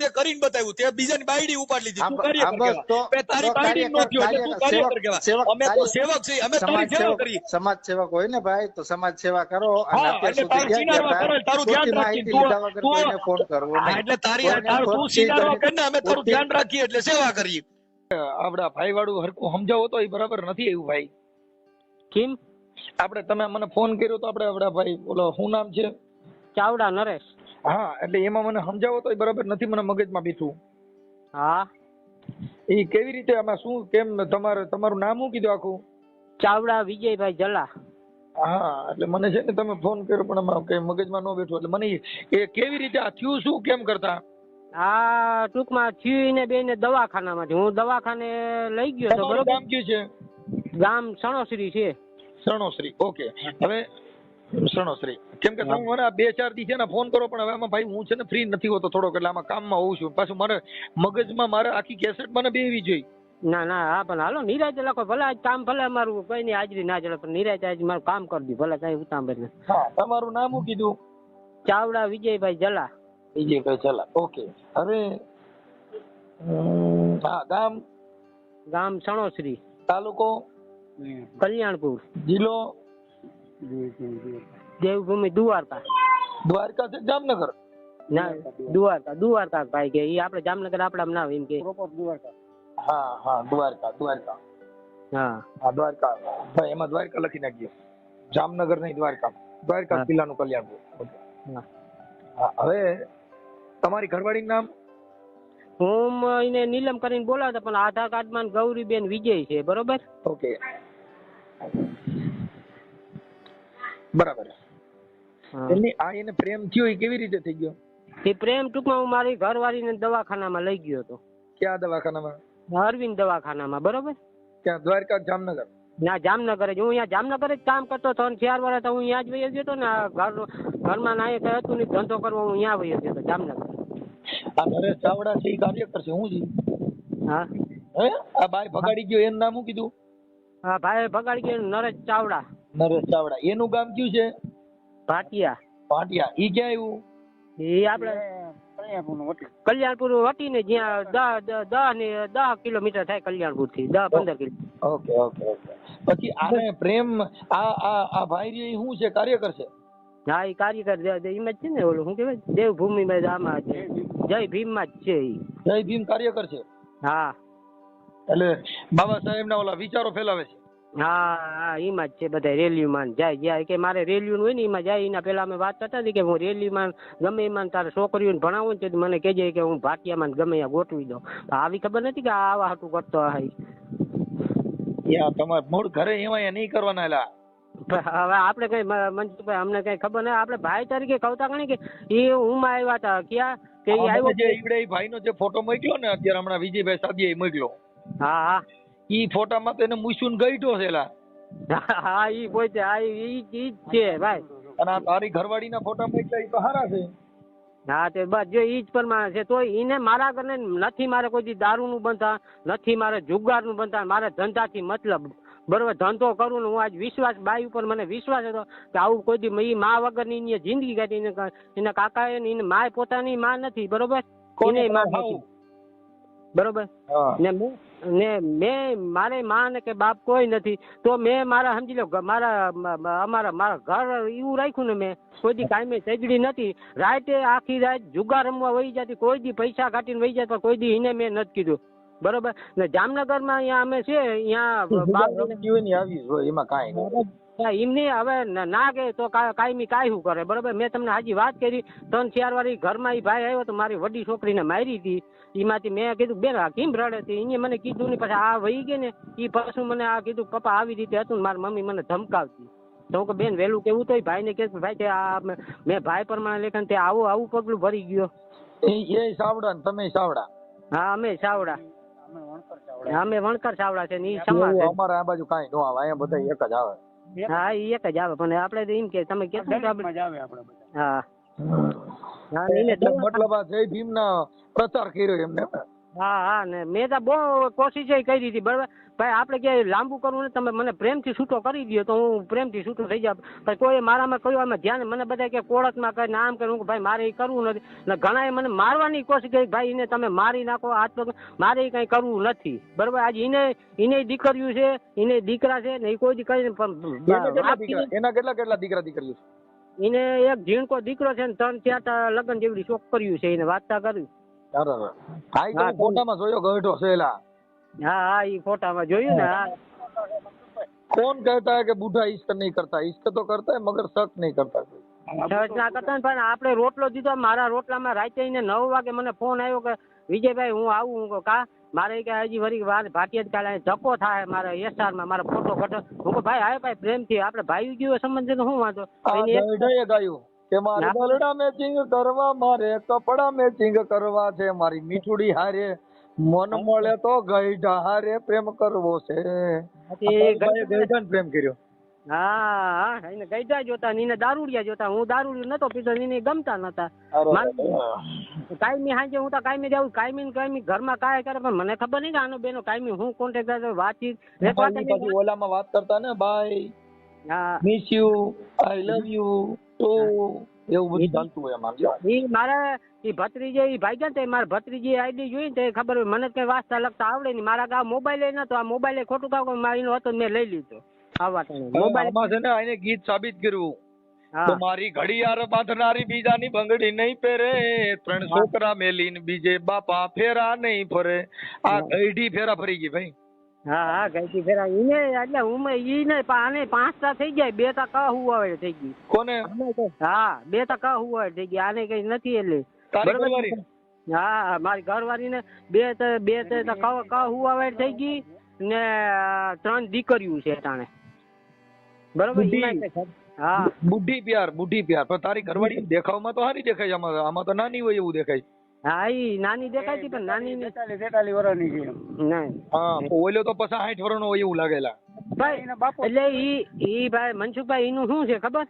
તે કરીને બતાવ્યું, તે બીજાની બાયડી ઉપાડી લીધી, તું બસ કાર્યકર તો કહેવાય, તારી બાયડી નો થયો એટલે તું કાર્યકર કહેવાય, અમે તો સેવક છીએ, અમે તારી સેવા કરી. સમાજ સેવક હોય ને ભાઈ, તો સમાજ સેવા કરો. અને હા, અત્યાર એટલે સુધી તારું ક્યાં સિનારવા ગયા કરો, તારું ધ્યાન ખોટી રાખી, માહિતી લીધા વગર કોઈને ફોન કરવો હા, નહીં. એટલે કોઈને તારું તું ખોટી સિનારવા કરીને કરીને અમે તારું ખોટી- ધ્યાન રાખીએ એટલે સેવા કરીએ. આપડા ભાઈ વાળું હરકું સમજાવો તો એ બરાબર નથી એવું ભાઈ. કેમ? આપણે તમે મને ફોન કર્યો તો આપણે આપડા ભાઈ બોલો શું નામ છે? ચાવડા નરેશ. હા, એટલે એમાં મને સમજાવો તો એ બરાબર નથી, મને મગજમાં બેઠું. હા, એ કેવી રીતે આમાં શું કેમ તમારું નામ શું કીધું આખું? ચાવડા વિજયભાઈ જલા. હા, એટલે મને છે ને તમે ફોન કર્યો પણ આમાં કઈ મગજમાં ન બેઠું, એટલે મને એ કેવી રીતે આ થયું શું કેમ કરતા? આ ટૂંકમાં થયું ને બેને દવાખાનામાંથી, હું દવાખાને લઈ ગયો તો તમારું બરોબર. ગામ કયું છે? ગામ સણોસરી છે. સણોસરી. ઓકે, હવે સણોસરી કેમ કે તમે મને 2-4 દી છે ને ફોન કરો, પણ હવે આમાં ભાઈ હું છે ને ફ્રી નથી હોતો થોડોક, એટલે આમાં કામમાં હોઉં છું. પાછું મારે મગજમાં મારે આખી કેસેટ મને બેવી જોઈ. ના ના, હા પણ હાલો નિરાતે લખો, ભલે આજ કામ ભલે અમારું કઈ ની હાજરી ના ચડે, પણ નિરાતે આજ મારું કામ કરી દઉં, ભલે કઈ ઉતાંબર ને. હા, તમારું નામ શું કીધું? ચાવડા વિજયભાઈ જલા. વિજયભાઈ ચલા. ઓકે, હવે હા, ગામ? ગામ સણોસરી, તાલુકો? કલ્યાણપુર, જિલ્લો? દેવભૂમિ દ્વારકા. દ્વારકા છે જામનગર? ના, દ્વારકા ભાઈ કે ઈ આપણે જામનગર આપડા ના એમ કે. હા હા, દ્વારકા. હા હા, દ્વારકા ભાઈ, એમાં દ્વારકા લખી નાખજો, જામનગર નહીં, દ્વારકા જિલ્લાનું કલ્યાણપુર. હા, હવે તમારી ઘરવાળીનું નામ? હું એને નીલમ કરીને બોલાવતા, પણ આધાર કાર્ડ માં ગૌરીબેન વિજય છે, બરોબર. ઓકે, બરાબર. એને પ્રેમ થયો એ કેવી રીતે થઈ ગયો? એ પ્રેમ ટૂંકમાં હું મારી ઘરવાળીને દવાખાનામાં લઈ ગયો હતો. ક્યાં દવાખાનામાં? અરવિંદ દવાખાનામાં, બરોબર. ક્યાં, દ્વારકા જામનગર? ના, જામનગર જ. હું અહીંયા જામનગર જ કામ કરતો હતો, 4 વર્ષ તો હું અહીંયા જ વહી ગયો હતો ને. ઘરમાં ના કઈ હતું નહીં, ધંધો કરવો, હું અહીંયા વહી ગયો હતો જામનગર. આ નરેશ ચાવડા છે એ કાર્યકર છે, હું છે? હા, હે, આ બાય ભગાડી ગયો એનું નામ શું કીધું? હા, ભાઈ ભગાડી ગયો નરેશ ચાવડા. નરેશ ચાવડા. એનું ગામ કયું છે? ભાટિયા. ભાટિયા. ઈ ક્યાં આવ્યું? એ આપણે કલ્યાણપુર વટી ને, જ્યાં 10 કિલોમીટર થાય કલ્યાણપુર થી, 10-15 કિલોમીટર. ઓકે. પછી આને પ્રેમ આ ભાઈ રે શું છે, કાર્યકર છે? હા, એ કાર્યકર એમ જ છે ને, ઓલું શું કહેવાય, દેવભૂમિ માં આમાં છે, જય ભીમ માં જ છે ઈ. જય ભીમ કાર્યકર છે? હા, એટલે બાબા સાહેબ ના ઓલા વિચારો ફેલાવે છે? હા, એમાં જ છે બધા. રેલીમાં જાય કે મારે રેલીયું હોય ને એમાં જાય. એના પેલા અમે વાત કરતા હતી કે હું રેલીમાં ગમે એમાં તારે છોકરીઓને ભણાવું ને, મને કહેજે કે હું ભાટિયામાં ગમે ત્યાં ગોઠવી દઉં. આવી ખબર નથી કે આવા હાટું કરતો હોય. તમારે મૂળ ઘરે એમાં નહીં કરવાના. એલા હવે આપણે કઈ મનસુખભાઈ અમને કઈ ખબર નહીં, આપણે ભાઈ તરીકે કહતા ગણી કે એ હું માં આવ્યા હતા ક્યાં કે આવ્યો જે ઈવડે ભાઈ નો જે ફોટો મોકલ્યો ને અત્યારે હમણાં વિજયભાઈ સાદીએ મોકલ્યો. હા, ઈ ફોટામાં તો એને મૂછું ગઈઢો છે. એલા હા, ઈ પોતે ઈ જ છે ભાઈ. અને આ તારી ઘરવાળી ના ફોટા મોકલ્યા ઈ તો સારા છે. હા, તે બસ જો ઈ જ પ્રમાણે છે. તો એને મારા ઘરને નથી, મારે કોઈ દારૂ નું બનતા નથી, મારે જુગાર નું બનતા, મારે ધંધાથી મતલબ, બરોબર. ધંધો કરું ને હું આજ વિશ્વાસ, બાઈ ઉપર મને વિશ્વાસ હતો કે આવું કોઈ દી મા વગર ની જિંદગી કાઢી. એના કાકા એને માય પોતાની માં નથી, બરોબર. એને માં નથી, બરોબર. ને મેં મારે માં ને કે બાપ કોઈ નથી, તો મેં મારા સમજી લો મારા ઘર એવું રાખ્યું ને, મેં કોઈ દી કાંઈ સગડી નથી. રાતે આખી રાત જુગાર રમવા વહી જતી, કોઈ દી પૈસા કાઢીને વહી જતા, કોઈ દી એને મેં નથી કીધું, બરોબર. ને જામનગર માં અહીંયા અમે છે, એમાં કાંઈ એમની હવે ના કે તો કાયમી કાંઈ કરે, બરોબર. મેં તમને હાજી વાત કરી 3-4 વાર ઘરમાં ભાઈ આવ્યો તો મારી વડી છોકરીને મારી હતી. એમાંથી મેં કીધું બેન આ કેમ રડે હતી, એને મને કીધું ને પછી આ વહી ગઈ ને એ પાછું મને આ કીધું પપ્પા આવી રીતે હતું ને મારી મમ્મી મને ધમકાવતી. તો હું કે બેન વહેલું કેવું તો ભાઈ ને કે ભાઈ તે આ મેં ભાઈ પ્રમાણે લેખન તે આવું પગલું ભરી ગયો. એ સાવડા ને તમે સાવડા? હા, અમે સાવડા. અમે વણકર સાવડા છે ને ઈ સમાજ. અમારે આ બાજુ કાંઈ ન આવે, અહીંયા બધા એક જ આવે. હા, એ એક જ આવે, પણ આપણે એમ કે તમે કેસો હા. મતલબ આ જય ભીમ ના પ્રચાર કર્યો એમને. હા હા ને મેં તો બહુ કોશિશ કરી હતી બરાબર ભાઈ આપણે ક્યાંય લાંબુ કરવું ને તમે મને પ્રેમથી છૂટો કરી દો તો હું પ્રેમથી છૂટો થઈ જાઉં ભાઈ કોઈ મારામાં કયું આમાં ધ્યાન મને બધા કે કોળકમાં કરે ને આમ કરું ભાઈ મારે એ કરવું નથી ને ઘણાએ મને મારવાની કોશિશ કરી ભાઈ એને તમે મારી નાખો હાથ પગ મારે એ કંઈ કરવું નથી બરાબર આજે એને દીકરીઓ છે એને દીકરા છે ને એ કોઈ દી કઈ એના કેટલા દીકરા દીકરીઓ છે? એને એક ઝીણકો દીકરો છે ને 3-4 લગ્ન જેવડી છોકરીઓ છે એને વાતતા કર્યું. ફોટામાં જોયો ગઢો છે એલા. હા હા એ ફોટામાં જોયું ને. હા कौन कहता है कि बूढ़ा इश्क नहीं करता? इश्क तो करता है मगर शक नहीं करता. સર્ચ ના કરતા પણ આપણે રોટલો દીધો મારા રોટલામાં રાતે એને 9 વાગે મને ફોન આવ્યો કે વિજયભાઈ હું આવું. હું કહું કા મારે કે હજી વળી વાર ભાટિયા કાલે ધક્કો થાય મારા એસઆર માં મારો ફોટો ઘટે. હું કહું ભાઈ હા ભાઈ પ્રેમથી આપણે ભાઈ જેવો સંબંધ છે તો શું વાંધો. ગાયું કે મારે ગલડા મેચિંગ કરવા મારે કપડા મેચિંગ કરવા છે મારી મીઠુડી હારે મન મળે તો ગઈઢા હારે પ્રેમ કરવો છે. પ્રેમ કર્યો. હા એને ગઈઢા જોતા ને એને દારૂડિયા જોતા. હું દારૂડિયો નતો પીતો એને ગમતા નતા. કાયમી સાંજે હું તો કાયમી જાઉં કાયમી ઘરમાં કાંઈ કરે પણ મને ખબર નહીં કે આનો બેનો કાયમી હું કોન્ટેક્ટ વાતચીત ઓલામાં વાત કરતા ને બાય હા miss you I love you તો એવું બધું ચાલતું હોય એમાં. ઈ મારા ઈ ભત્રીજે ઈ ભાગ્યા તે મારા ભત્રીજી આઈડી જોઈ ને ખબર હોય મને કઈ વાંચતા લખતા આવડે નહીં. મારા ગામ મોબાઈલ નતો આ મોબાઈલ ખોટું કામ મારીનો હતો મેં લઈ લીધો. આવા ટાણે મોબાઈલ છે ને એને ગીત સાબિત કર્યું તો મારી ઘડિયાળ બાંધનારી બીજાની બંગડી નહીં પહેરે 3 છોકરા મેલીને બીજે બાપા ફેરા નહીં ફરે. આ ગઈઢી ફેરા ફરી ગઈ ભાઈ. હા હા ગઈઢી ફેરા ઈને એટલે હું ઈ ને આને 5 થઈ જાય 2 તા કા હુવાવે થઈ ગઈ. કોને? હા 2 તા કા હુવાવે થઈ ગઈ. આને કઈ નથી એટલે બરાબર. હા મારી ઘરવાળી ને 2 તા કા હુવાવે થઈ ગઈ ને 3 દીકરીઓ છે તાણે બરોબર. હા બુઢી પ્યાર પણ તારી ઘરવાળી દેખાવમાં તો સારી દેખાય આમાં તો નાની હોય એવું દેખાય. હા ઈ નાની દેખાય છે પણ નાની 43 વર્ષની છે. નહીં હા ઓલો તો પછી 60 વર્ષનો હોય એવું લાગેલા ભાઈ. એટલે ઈ ભાઈ મનસુખભાઈ એનું શું છે ખબર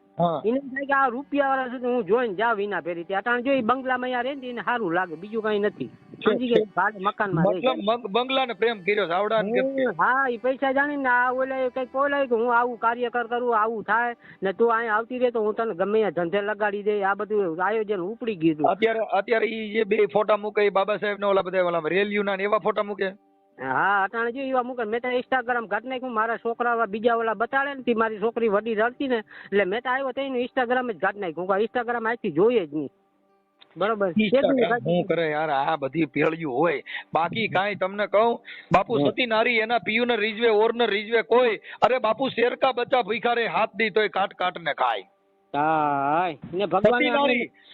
એને થાય કે આ રૂપિયા વાળા સુધી હું જોઈને જાવ વિના ફેરી ત્યાં જો બંગલામાં યાર એને સારું લાગે બીજું કઈ નથી. સમજી ગયા ભાડે મકાનમાં બંગલા ને પ્રેમ કર્યો આવડા. હા એ પૈસા જાણીને આ ઓલા કઈક બોલાય કે હું આવું કાર્યકર કરું આવું થાય ને તું અહીંયા આવતી રહે તો હું તને ગમે ત્યાં ધંધે લગાડી દે. આ બધું આયોજન ઉપડી ગયું. અત્યારે ઈ જે 2 ફોટા મૂકે બાબા સાહેબ ને ઓલા બધા ઓલા રેલિયો ના એવા ફોટા મૂકે. હા અટાણે જો એવા મૂકે. મેં તો ઇન્સ્ટાગ્રામ ઘટ નાખ્યું. મારા છોકરા બીજા ઓલા બતાડે ને મારી છોકરી વડી રડતી ને એટલે મેં તો આવ્યો તો એનું ઇન્સ્ટાગ્રામ જ ઘટ નાખ્યું. ઇન્સ્ટાગ્રામ આજથી જોઈએ જ નહીં બરોબર. શું કરે યાર આ બધી પેળિયું હોય બાકી કાંઈ તમને કહું બાપુ સતી નારી એના પિયુને રીઝવે ઓરને રીઝવે કોઈ. અરે બાપુ શેર કા બચ્ચા ભૂખા રે હાથ દી તોય કાટ ને ખાય.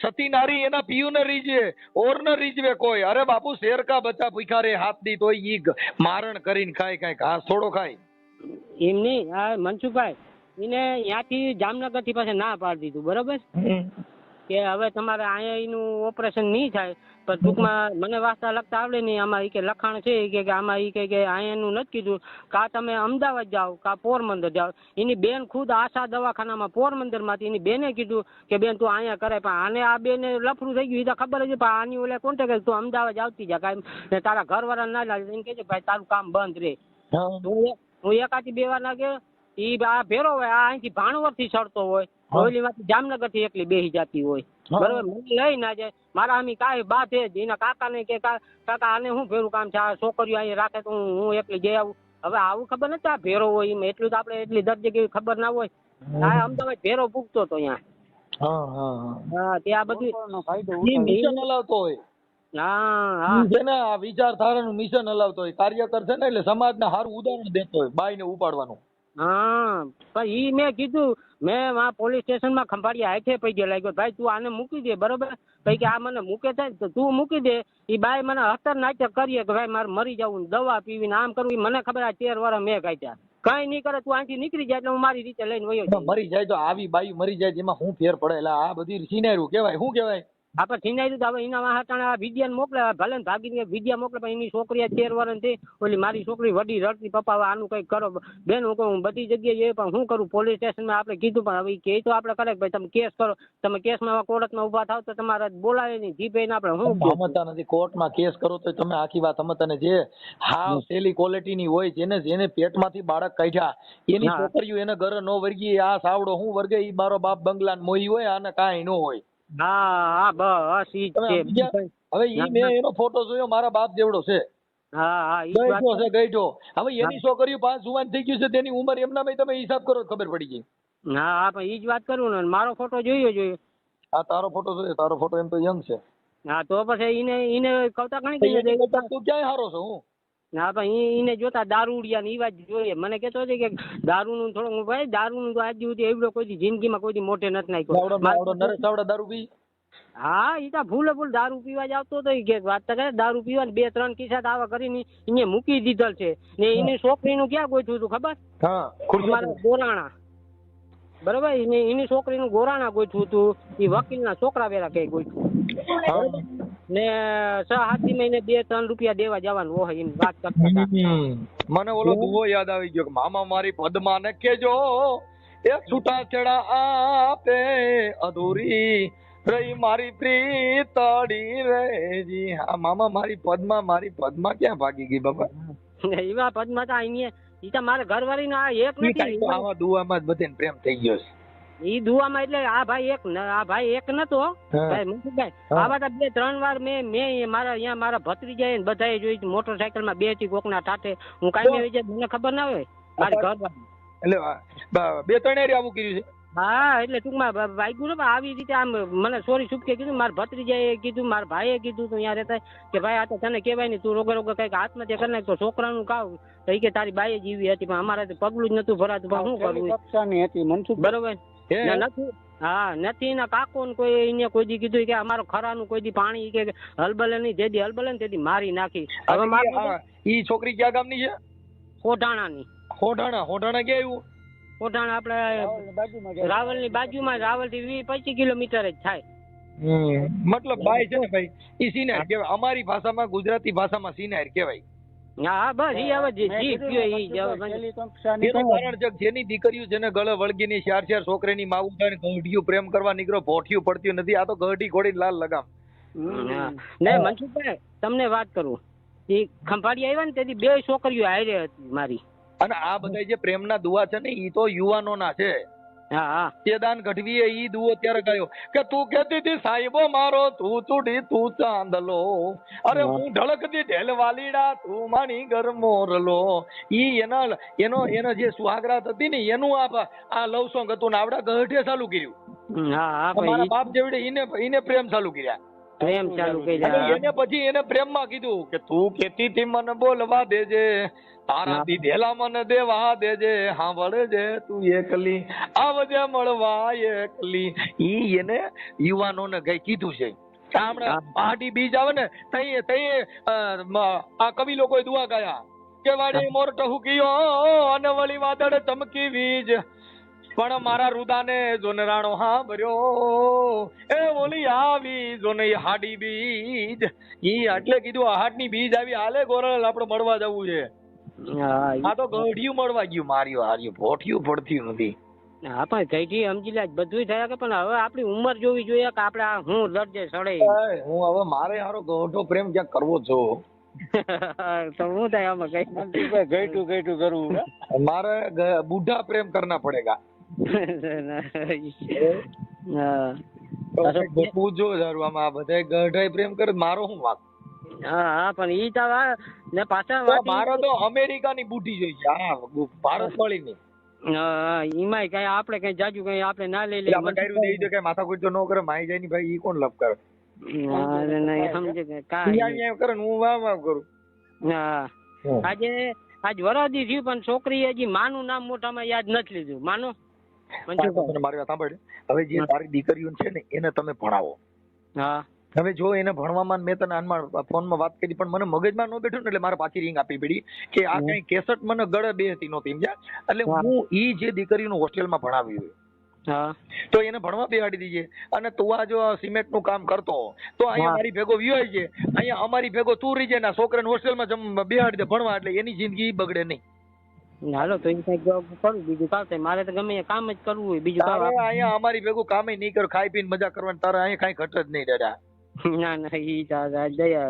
સતી નારી એના પિયુને રીઝવે ઓરને રીઝવે કોઈ. અરે બાપુ શેર કા બચ્ચા ભૂખા રે હાથ દી તોય ઈ મારણ કરીને ખાય કાંઈ ઘાસ થોડો ખાય. એમ નહીં આ મનસુખભાઈ એને ત્યાંથી જામનગર થી પાસે ના પાડી દીધું બરોબર કે હવે તમારે અહીંયા એનું ઓપરેશન નહીં થાય પણ ટૂંકમાં મને વાંચતા લખતા આવડે નહીં. આમાં કે લખાણ છે કે આમાં કે અહીંયાનું નથી કીધું કા તમે અમદાવાદ જાઓ કા પોરબંદર જાઓ. એની બેન ખુદ આશા દવાખાનામાં પોરબંદરમાંથી એની બેને કીધું કે બેન તું અહીંયા કરે પણ આને આ બેને લફરું થઈ ગયું એ તો ખબર જ પણ આની ઓલે કોન્ટેક્ટ તું અમદાવાદ આવતી જા કાંઈ ને તારા ઘરવાળા ના લાગે એને કહે છે ભાઈ તારું કામ બંધ રહે. હું 1-2 વાર ના ગયો ઈ આ ભેરો હોય આ અહીંથી ભાણવર થી ચડતો હોય ઓલી માંથી જામનગર થી એકલી બેસી જતી હોય બરોબર. મને લઈ ના જાય મારા આમી કાંઈ બા છે એના કાકા ને કે કાકા આને શું ભેરું કામ છે આ છોકરીઓ અહીં રાખે તો હું એકલી જઈ આવું. હવે આવું ખબર નથી આ ભેરો હોય એમ એટલું તો આપડે એટલી દર્જે કેવી ખબર ના હોય. આ અમદાવાદ ભેરો પૂગતો હતો અહીંયા. હા ત્યાં બધું મિશન હલાવતો હોય. હા છે ને આ વિચારધારાનું મિશન હલાવતો હોય કાર્યકર છે ને એટલે સમાજને સારું ઉદાહરણ દેતો હોય બાઈ ને ઉપાડવાનું. હા પણ ઈ મેં કીધું મેં પોલીસ સ્ટેશન માં ખંભાળિયા હાથે પૈકી લાગ્યો ભાઈ તું આને મૂકી દે બરોબર. કઈ કે આ મને મૂકે થાય તો તું મૂકી દે. ઈ બાઈ મને હતર નાટક કરીએ કે ભાઈ મારે મરી જવું દવા પીવીને આમ કરવું. મને ખબર આ 13 વર્ષ મેં કાઢ્યા કઈ નહીં કરે તું અહીંથી નીકળી જાય એટલે હું મારી રીતે લઈને વયો. મરી જાય તો આવી બાઈ મરી જાય એમાં શું ફેર પડે? આ બધી સિનેરું કેવાય શું કેવાય આપણે છીનાઈ દીધું. હવે એના વાહટાણે આ વિદ્યા મોકલે, ભલે ને ભાગીને વિદ્યા મોકલે, પણ એની છોકરી 13 વર્ષની ઓલી મારી છોકરી વડી રડતી, પપ્પા હવે આનું કંઈક કરો. બેન હું કહું બધી જગ્યાએ જઈએ, પણ શું કરું? પોલીસ સ્ટેશનમાં આપણે કીધું, પણ હવે કે તો આપણે કરે ભાઈ તમે કેસ કરો, તમે કેસમાં કોર્ટમાં ઉભા થાવ તો તમારે બોલાવે નહીં, જીભે આપણે શું સમજતા નથી. કોર્ટમાં કેસ કરો તો તમે આખી વાત સમજતા ને. જે હાવ સેલી ક્વોલિટીની હોય, જેને પેટમાંથી બાળક કાઢ્યા એની છોકરીઓ એને ઘરે નો વર્ગી, આ સાવડો હું વર્ગે, ઈ મારો બાપ બંગલા મોહી હોય, આને કાંઈ નો હોય. હા બસ ઈ જ છે. હવે ઈ મેં એનો ફોટો જોયો, મારા બાપ જેવડો છે. હા ઈ ગઈઢો છે, ગઈઢો. હવે એની છોકરીઓ 5 જુવાન થઈ ગયું છે, તેની ઉંમર એમના ભાઈ તમે હિસાબ કરો, ખબર પડી ગઈ. હા પણ ઈ જ વાત કરું ને, મારો ફોટો જોયો. હા તારો ફોટો જોયો, તારો ફોટો એમ તો યંગ છે. હા તો પછી એને કવતા ઘણી તું ક્યાંય હારો છો હું. હા પણ એને જોતા દારૂડિયા ને ઈ વાત જોઈએ. મને કેતો છે કે દારૂનું થોડું, ભાઈ દારૂનું તો આજ સુધી એવડો કોઈ જિંદગીમાં કોઈ મોઢે નથી નાખ્યો. નરેશ ચાવડા દારૂ પી? હા ઈ તો ભૂલે દારૂ પીવા જ આવતો હતો. કે વાત તો કરે દારૂ પીવા, 2-3 કિસ્સા આવા કરીને એને મૂકી દીધેલ છે. ને એની છોકરીનું ક્યાં ગોઠવું હતું ખબર? હા મારા ગોરાણા, બરોબર, એની છોકરીનું ગોરાણા ગોઠવું હતું. એ વકીલના છોકરા વેરા કઈ ગોઠવું ને 6-7 મહિને 2-3 રૂપિયા દેવા જવાનું હોય એમ વાત કરતા હતા. મને ઓલો દુહો યાદ આવી ગયો કે મામા મારી પદ્મા ને કેજો એ છૂટા છેડા આપે અધૂરી રહી મારી પ્રીતડી રેજી. હા મામા મારી પદ્મા ક્યાં ભાગી ગઈ બાબા? એવા પદ્મા તો અહીંયા ઈ તો મારા ઘરવાળી ના એક નથી. આવા દુવામાં જ બધાને પ્રેમ થઈ ગયો છે. ઈ દુવામાં એટલે આ ભાઈ એક નતો ભાઈ મનસુખભાઈ. આવા તો 2-3 વાર મેં મારા અહીંયા મારા ભત્રીજાએ ને બધાએ જોઈ મોટરસાયકલ માં બેઠી કોકના ટાટે. હું કાંઈ મને ખબર ના હોય મારી ઘરવાળી. એટલે 2-3 એરી આવું કર્યું છે. હા એટલે ટૂંકમાં વાગ્યું ને આવી રીતે. આમ મને સોરી છૂપકે કીધું, મારા ભત્રીજાએ કીધું, મારા ભાઈએ કીધું તું ત્યાં રહેતા કે ભાઈ આ તો તને કહેવાય નહીં, તું રોગે કઈક આત્મહત્યા કરી નાખ તો છોકરાનું કાવ તો કે તારી બાઈએ જીવી હતી, પણ અમારે પગલું જ નતું ભરાતું. પણ શું કરવું? બરોબર નથી. હા નથી. એના કાકો ને કોઈ એને કોઈ દી કીધું કે અમારો ખરાનું કોઈ દી પાણી કે હલબલે નહીં, જે દી હલબલે ને તેથી મારી નાખી. હવે ઈ છોકરી ક્યાં ગામની છે? હોઢાણાની. હોઢાણા ક્યાં આવ્યું? હોઢાણા આપણે રાવલ ની બાજુમાં, રાવલ થી 20-25 કિલોમીટર જ થાય. મતલબ બાઈ છે ને ભાઈ, ઈ સિનાર કહેવાય અમારી ભાષામાં, ગુજરાતી ભાષામાં સિનાર કહેવાય. હા બસ ઈ હવે જી ગયો ઈ કારણ છે જેની દીકરીઓ જેને ગળે વળગીની 4 છોકરીની માવું થાય ને ગઢિયું પ્રેમ કરવા નીકળો, ભોઠિયું પડતું નથી. આ તો ગઢી ઘોડી લાલ લગામ. ને મનસુખભાઈ તમને વાત કરું, ઈ ખંભાળી આવ્યા ને તેથી 2 છોકરીઓ હારે હતી મારી. અને આ બધા જે પ્રેમના દુઆ છે ને ઈ તો યુવાનોના છે. હા તેદાન ગઢવીએ ઈ દુઓ ત્યારે ગાયો કે તું કહેતી હતી સાહેબો મારો તું ચૂડી તું ચાંદલો, અરે હું ઢળકતી ઢેલ વાલીડા તું માણી ઘર મોરલો. ઈ એનો જે સુહાગરાત હતી ને એનું આ લવ સોંગ હતું ને આવડા ગઢે ચાલુ કર્યું. મારા બાપ જેવડે એને પ્રેમ ચાલુ કર્યા. એને પછી એને પ્રેમમાં કીધું કે તું કેતી હતી મને બોલવા દેજે, તારા દીધેલા મને દેવા દેજે, સાંભળજે તું એકલી આવજે મળવા એકલી. ઈ એને યુવાનોને કઈ કીધું છે. હમણાં આડી બીજ આવે ને તઈ આ કવિ લોકોએ દુઆ ગાયા કે વાડી મોર ટહુકીયો અને વળી વાદળ ચમકી વીજ, પણ મારા રુદાને જોનરાણો હાંભર્યો એ ઓલી આવી જોને હાડી બીજ. ઈ એટલે કીધું હાડની બીજ આવી હાલે ગોરલ આપણે મળવા જવું છે. આ તો ગઢિયું મળવા ગયું, માર્યું હાર્યું, ભોઠિયું પડતું નથી. હા પણ કઈથી સમજી લે બધું થયા કે, પણ હવે આપણી ઉંમર જોવી જોઈએ કે આપણે હું લડજે સડે. હું હવે મારે હારો ગઢો પ્રેમ ક્યાંક કરવો છો તો હું થાય આમાં કઈ ગઈટું કરવું, મારે બુઢા પ્રેમ કરના પડેગા. પૂછો સારું આમાં બધા ગઢાઈ પ્રેમ કરે, મારો શું વાંક? હા પણ ઈ તો ને પાછા મારો તો અમેરિકાની બુઢી જોઈએ, હા ભારત વાળી ની. એમાંય કઈ આપણે કઈ જાજુ કઈ આપણે ના લઈ લઈએ, આપણે ડાયરું દઈ દે કઈ માથાકૂટ તો ન કરે, માઈ જાય ની ભાઈ ઈ કોણ લપ કરે? સમજે કે કાઈ કરે હું વામ કરું. હા આજ વરાદી થયું પણ છોકરી હજી માનું નામ મોઢામાં યાદ નથી લીધું. માનો મારી વાત સાંભળ, હવે જે તારી દીકરીઓ છે ને એને તમે ભણાવો. હા હવે જો એને ભણવામાં, મેં તને ફોનમાં વાત કરી પણ મને મગજમાં ન બેઠું ને એટલે મારે પાછી રિંગ આપવી પડી કે આ કઈ કેસેટ મને ગળે બેસતી નહોતી સમજ્યા. એટલે હું ઈ જે દીકરીઓનું હોસ્ટેલમાં ભણાવી હોય હા તો એને ભણવા બેહાડી દીજે. અને તું આ જો સિમેન્ટ નું કામ કરતો તો અહીંયા હા. મારી ભેગો વ્યોય છે, અહીંયા અમારી ભેગો તું રહી જાય ને છોકરાને હોસ્ટેલમાં બેહાડી દે ભણવા, એટલે એની જિંદગી બગડે નહીં. હાલો તો એ કઈક કરું, બીજું કાંઈ મારે તો ગમે એ કામ જ કરવું હોય, બીજું તારે કાંઈ અહીંયા અમારી ભેગું કામ નહીં કર, ખાઈ પીને મજા કરવાની, તારે અહીંયા કાંઈ ઘટ જ નહીં દાદા. ના ના ઈ દયા.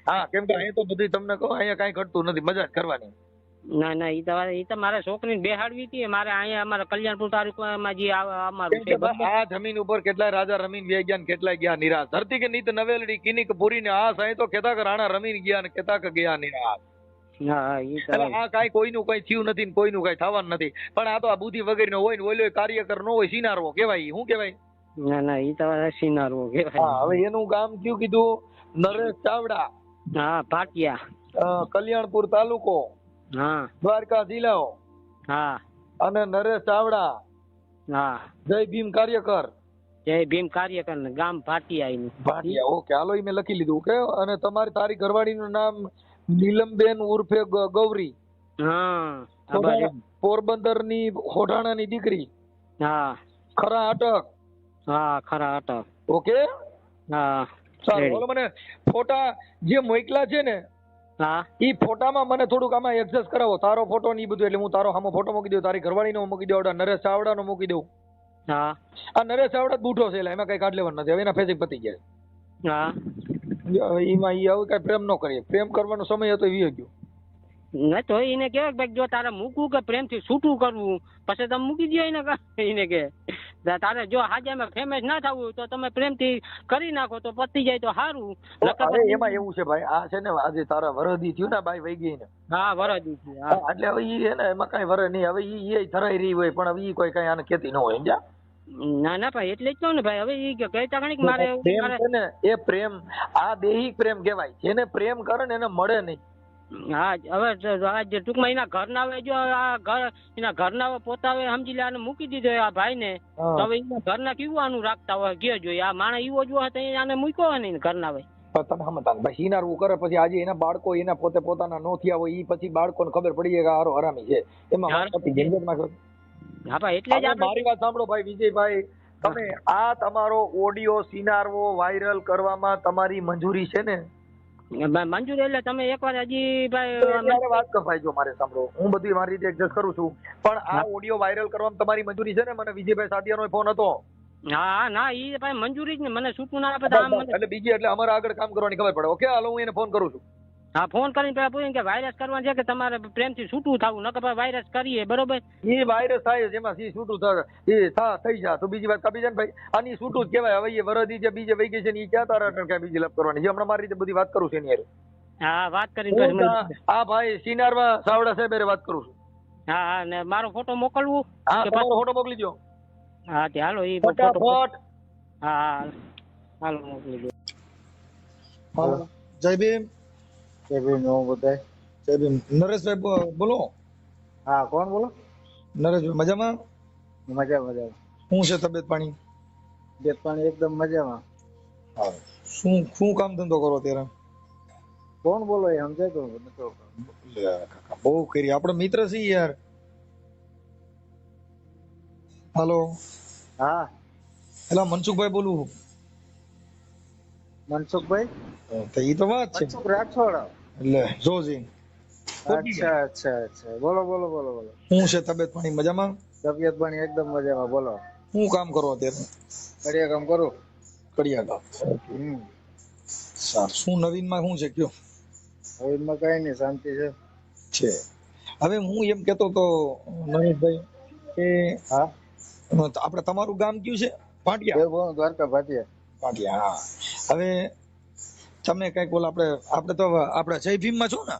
હા, કેમ કે અહીંયા તો બધું તમને કહો અહીંયા કાંઈ ઘટતું નથી, મજા જ કરવાની. ના ના ઈ તો મારે છોકરીને બેહાડવી હતી મારે અહીંયા અમારા કલ્યાણપુર તાલુકામાં જે અમારું છે. કેમ કે આ જમીન ઉપર કેટલાય રાજા રમીને વ્યા ગયા ને કેટલાય ગયા નિરાશ. ધરતી કે નીત નવેલડી કિનિક પૂરી ને આ સાઈ તો કેતા કે રાણા રમીને ગયા ને કેતા કે ગયા નિરાશ. હા ઈ તો એટલે આ કાંઈ કોઈનું કઈ થયું નથી ને કોઈનું કઈ થવાનું નથી, પણ આ તો આ બુદ્ધિ વગેરે હોય ને ઓલો કાર્યકર નો હોય, સિનારવો કેવાય. શું કેવાય? ના ના ઈ તો સિનારવો હા, કહેવાય. હવે એનું ગામ કયું કીધું? નરેશ ચાવડા. હા ભાટિયા. કલ્યાણપુર તાલુકો, હા દ્વારકા જિલ્લો. હા અને નરેશ ચાવડા, હા જય ભીમ કાર્યકર. જય ભીમ કાર્યકર ને ગામ ભાટિયા એનું. ભાટિયા. ઓકે, હાલો ઈ મેં લખી લીધું. ઓકે. અને તારી ઘરવાળીનું નામ નીલમબેન ઉર્ફે ગૌરી. હા પોરબંદર ની હોઢાણાની દીકરી. હા ખરા અટક. હા ખરા અટક. ઓકે. હા સારું, બોલો. મને ફોટા જે મોકલા છે ને હા ઈ ફોટામાં મને થોડુંક આમાં એડજસ્ટ કરાવો, તારો ફોટો ને ઈ બધું. એટલે હું તારો સામો ફોટો મૂકી દઉં, તારી ઘરવાળીનો મૂકી દઉં, નરેશ ચાવડાનો મૂકી દઉં. હા આ નરેશ ચાવડા જ બૂઠો છે, એટલે એમાં કઈ કાઢ લેવાનું નથી. હવે એના ફેસિક પતી ગયા. હા એમાં ઈ આવું કઈ પ્રેમ ન કરીએ. પ્રેમ કરવાનો સમય હતો એ વી ગયો. ના તો એને કહેવાય ભાઈ જો તારે મૂકવું કે પ્રેમથી છૂટું કરવું પછી તમે મૂકી દો એને કે તારે જો હાજામાં ફેમસ ના થવું તો તમે પ્રેમથી કરી નાખો તો પતી જાય તો સારું. હવે એમાં એવું છે ભાઈ, આ છે ને આજે તારા વરદી થયું ને ભાઈ વહી ગઈ ને. હા વરદી. એટલે હવે ઈ છે ને એમાં કઈ વર નહીં. હવે ઈ ધરાઈ રહી હોય પણ હવે ઈ કોઈ કઈ આને કેતી ન હોય. સમજ્યા? ના ના ભાઈ એટલે જ કહું ને ભાઈ, હવે ઈ કહેતા ઘણી મારે પ્રેમ છે ને એ પ્રેમ આ દેહિક પ્રેમ કહેવાય. જેને પ્રેમ કરે ને એને મળે નહીં. હા હવે આ જે ટૂંકમાં એના ઘરના હવે જો આ ઘર એના ઘરના પોતાવે સમજી લે આને મૂકી દીધો આ ભાઈ ને, તો હવે એના ઘરના કેવું આનું રાખતા હોય ગયો જોઈએ. આ માણસ એવો જો હતો આને મૂક્યો હોય ને ઘરના ભાઈ. તમે સમજતા ભાઈ, સિનારવું કરે પછી આજે એના બાળકો એના પોતે પોતાના નો થયા હોય ઈ પછી બાળકોને ખબર પડી જાય કે હારો હરામી છે. એમાં હા ભાઈ એટલે જ મારી વાત સાંભળો ભાઈ વિજયભાઈ, તમે આ તમારો ઓડિયો સિનારવો વાયરલ કરવામાં તમારી મંજૂરી છે ને? મંજૂરી એટલે તમે એકવાર હજી ભાઈ વાત કર ભાઈ. જો મારે સાંભળો, હું બધી મારી રીતે એડજસ્ટ કરું છું, પણ આ ઓડિયો વાયરલ કરવામાં તમારી મંજૂરી છે ને? મને વિજયભાઈ સાદિયાનો ફોન હતો. હા ના ઈ ભાઈ મંજૂરી જ ને, મને છૂટું ના આપે એટલે બીજી એટલે અમારે આગળ કામ કરવાની ખબર પડે. ઓકે, હાલો હું એને ફોન કરું છું. હા ફોન કરીને પેલા પૂછ્યું કે વાયરસ કરવાનું છે કે તમારે પ્રેમથી છૂટું થવું, નકર ભાઈ વાયરસ કરીએ બરોબર. એ વાયરસ થાય જેમાં સી છૂટું થાય એ થઈ જાય તો બીજી વાત કાપી જાય ને ભાઈ. આની છૂટું જ કહેવાય. હવે એ વરદી જે બીજે વહી ગઈ છે ને એ ક્યાં તારા ક્યાં બીજી લાભ કરવાની છે? હમણાં મારી રીતે બધી વાત કરું છું એની. હા વાત કરીને આ ભાઈ સિનારમાં સાવડા સાહેબ વાત કરું છું. હા હા ને મારો ફોટો મોકલવું? હા તમારો ફોટો મોકલી દો. હા તે હાલો ઈ ફટાફટ. હા હાલો મોકલી દો. હાલો જય ભીમ. જય ભીમ. હું બધાય જય ભીમ. નરેશભાઈ બોલો. હા કોણ બોલો? નરેશભાઈ મજામાં? મજામાં. શું છે તબિયત પાણી? તબિયત પાણી એકદમ મજામાં. હા શું કામ ધંધો કરો અત્યારે? કોણ બોલો એ સમજાય તો બહુ કરી આપણો મિત્ર છે યાર. હાલો. હા એલા મનસુખભાઈ બોલું. મનસુખભાઈ? તો ઈ તો વાત છે. મનસુખ રાઠોડ. એટલે જોજી. અચ્છા બોલો. શું છે તબિયત પાણી મજામાં? તબિયત પાણી એકદમ મજામાં. બોલો. શું કામ કરો અત્યારે? કડિયા કામ કરું. કડિયા કામ. સારું. શું નવીનમાં શું છે કયો? નવીનમાં કઈ નહીં, શાંતિ છે. હવે હું એમ કેતો તો નરેશભાઈ કે હા આપણે તમારું ગામ કયું છે? ભાટિયા. દ્વારકા ભાટિયા. હા હવે તમે કઈક બોલ. આપણે તો આપણે જય ભીમ માં છો ને?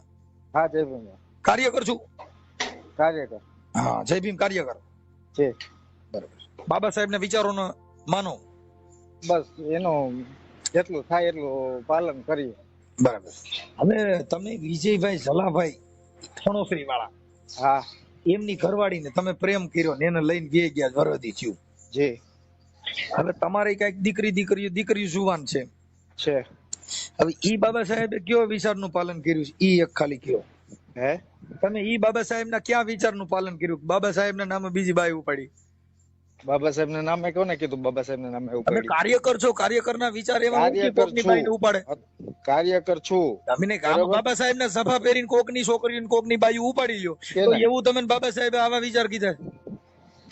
હા જય ભીમ કાર્યકર છું. કાર્યકર. હા જય ભીમ કાર્યકર છે. બરાબર. બાબા સાહેબ ના વિચારો માનો. બસ એનું જેટલું થાય એટલું પાલન કરીએ. બરાબર. હવે તમે વિજયભાઈ ઝલાભાઈ થણોસરી વાળા, હા એમની ઘરવાળીને તમે પ્રેમ કર્યો ને એને લઈને બે ગયા વરદી થયું. જી. હવે તમારે કઈક દીકરી જુવાન છે. હવે ઈ બાબા સાહેબે કયો વિચારનું પાલન કર્યું છે? ઈ એક ખાલી કયો. તમે ઈ બાબા સાહેબ ના ક્યાં વિચારનું પાલન કર્યું? બાબા સાહેબ ના નામે બીજી બાઈ ઉપાડી. બાબા સાહેબ ના નામે કોને કીધું બાબા સાહેબ ના નામે તમે ઉપાડી? કાર્યકર છો, કાર્યકરના વિચાર એવા નથી કાર્યકર કોકની બાઈને છું, ઉપાડે. કાર્યકર છું. તમે બાબા સાહેબ ને સભા પહેરીને કોકની છોકરીને કોકની બાઈ ઉપાડી લ્યો તો કેને? એવું તમે બાબા સાહેબ આવા વિચાર કીધા?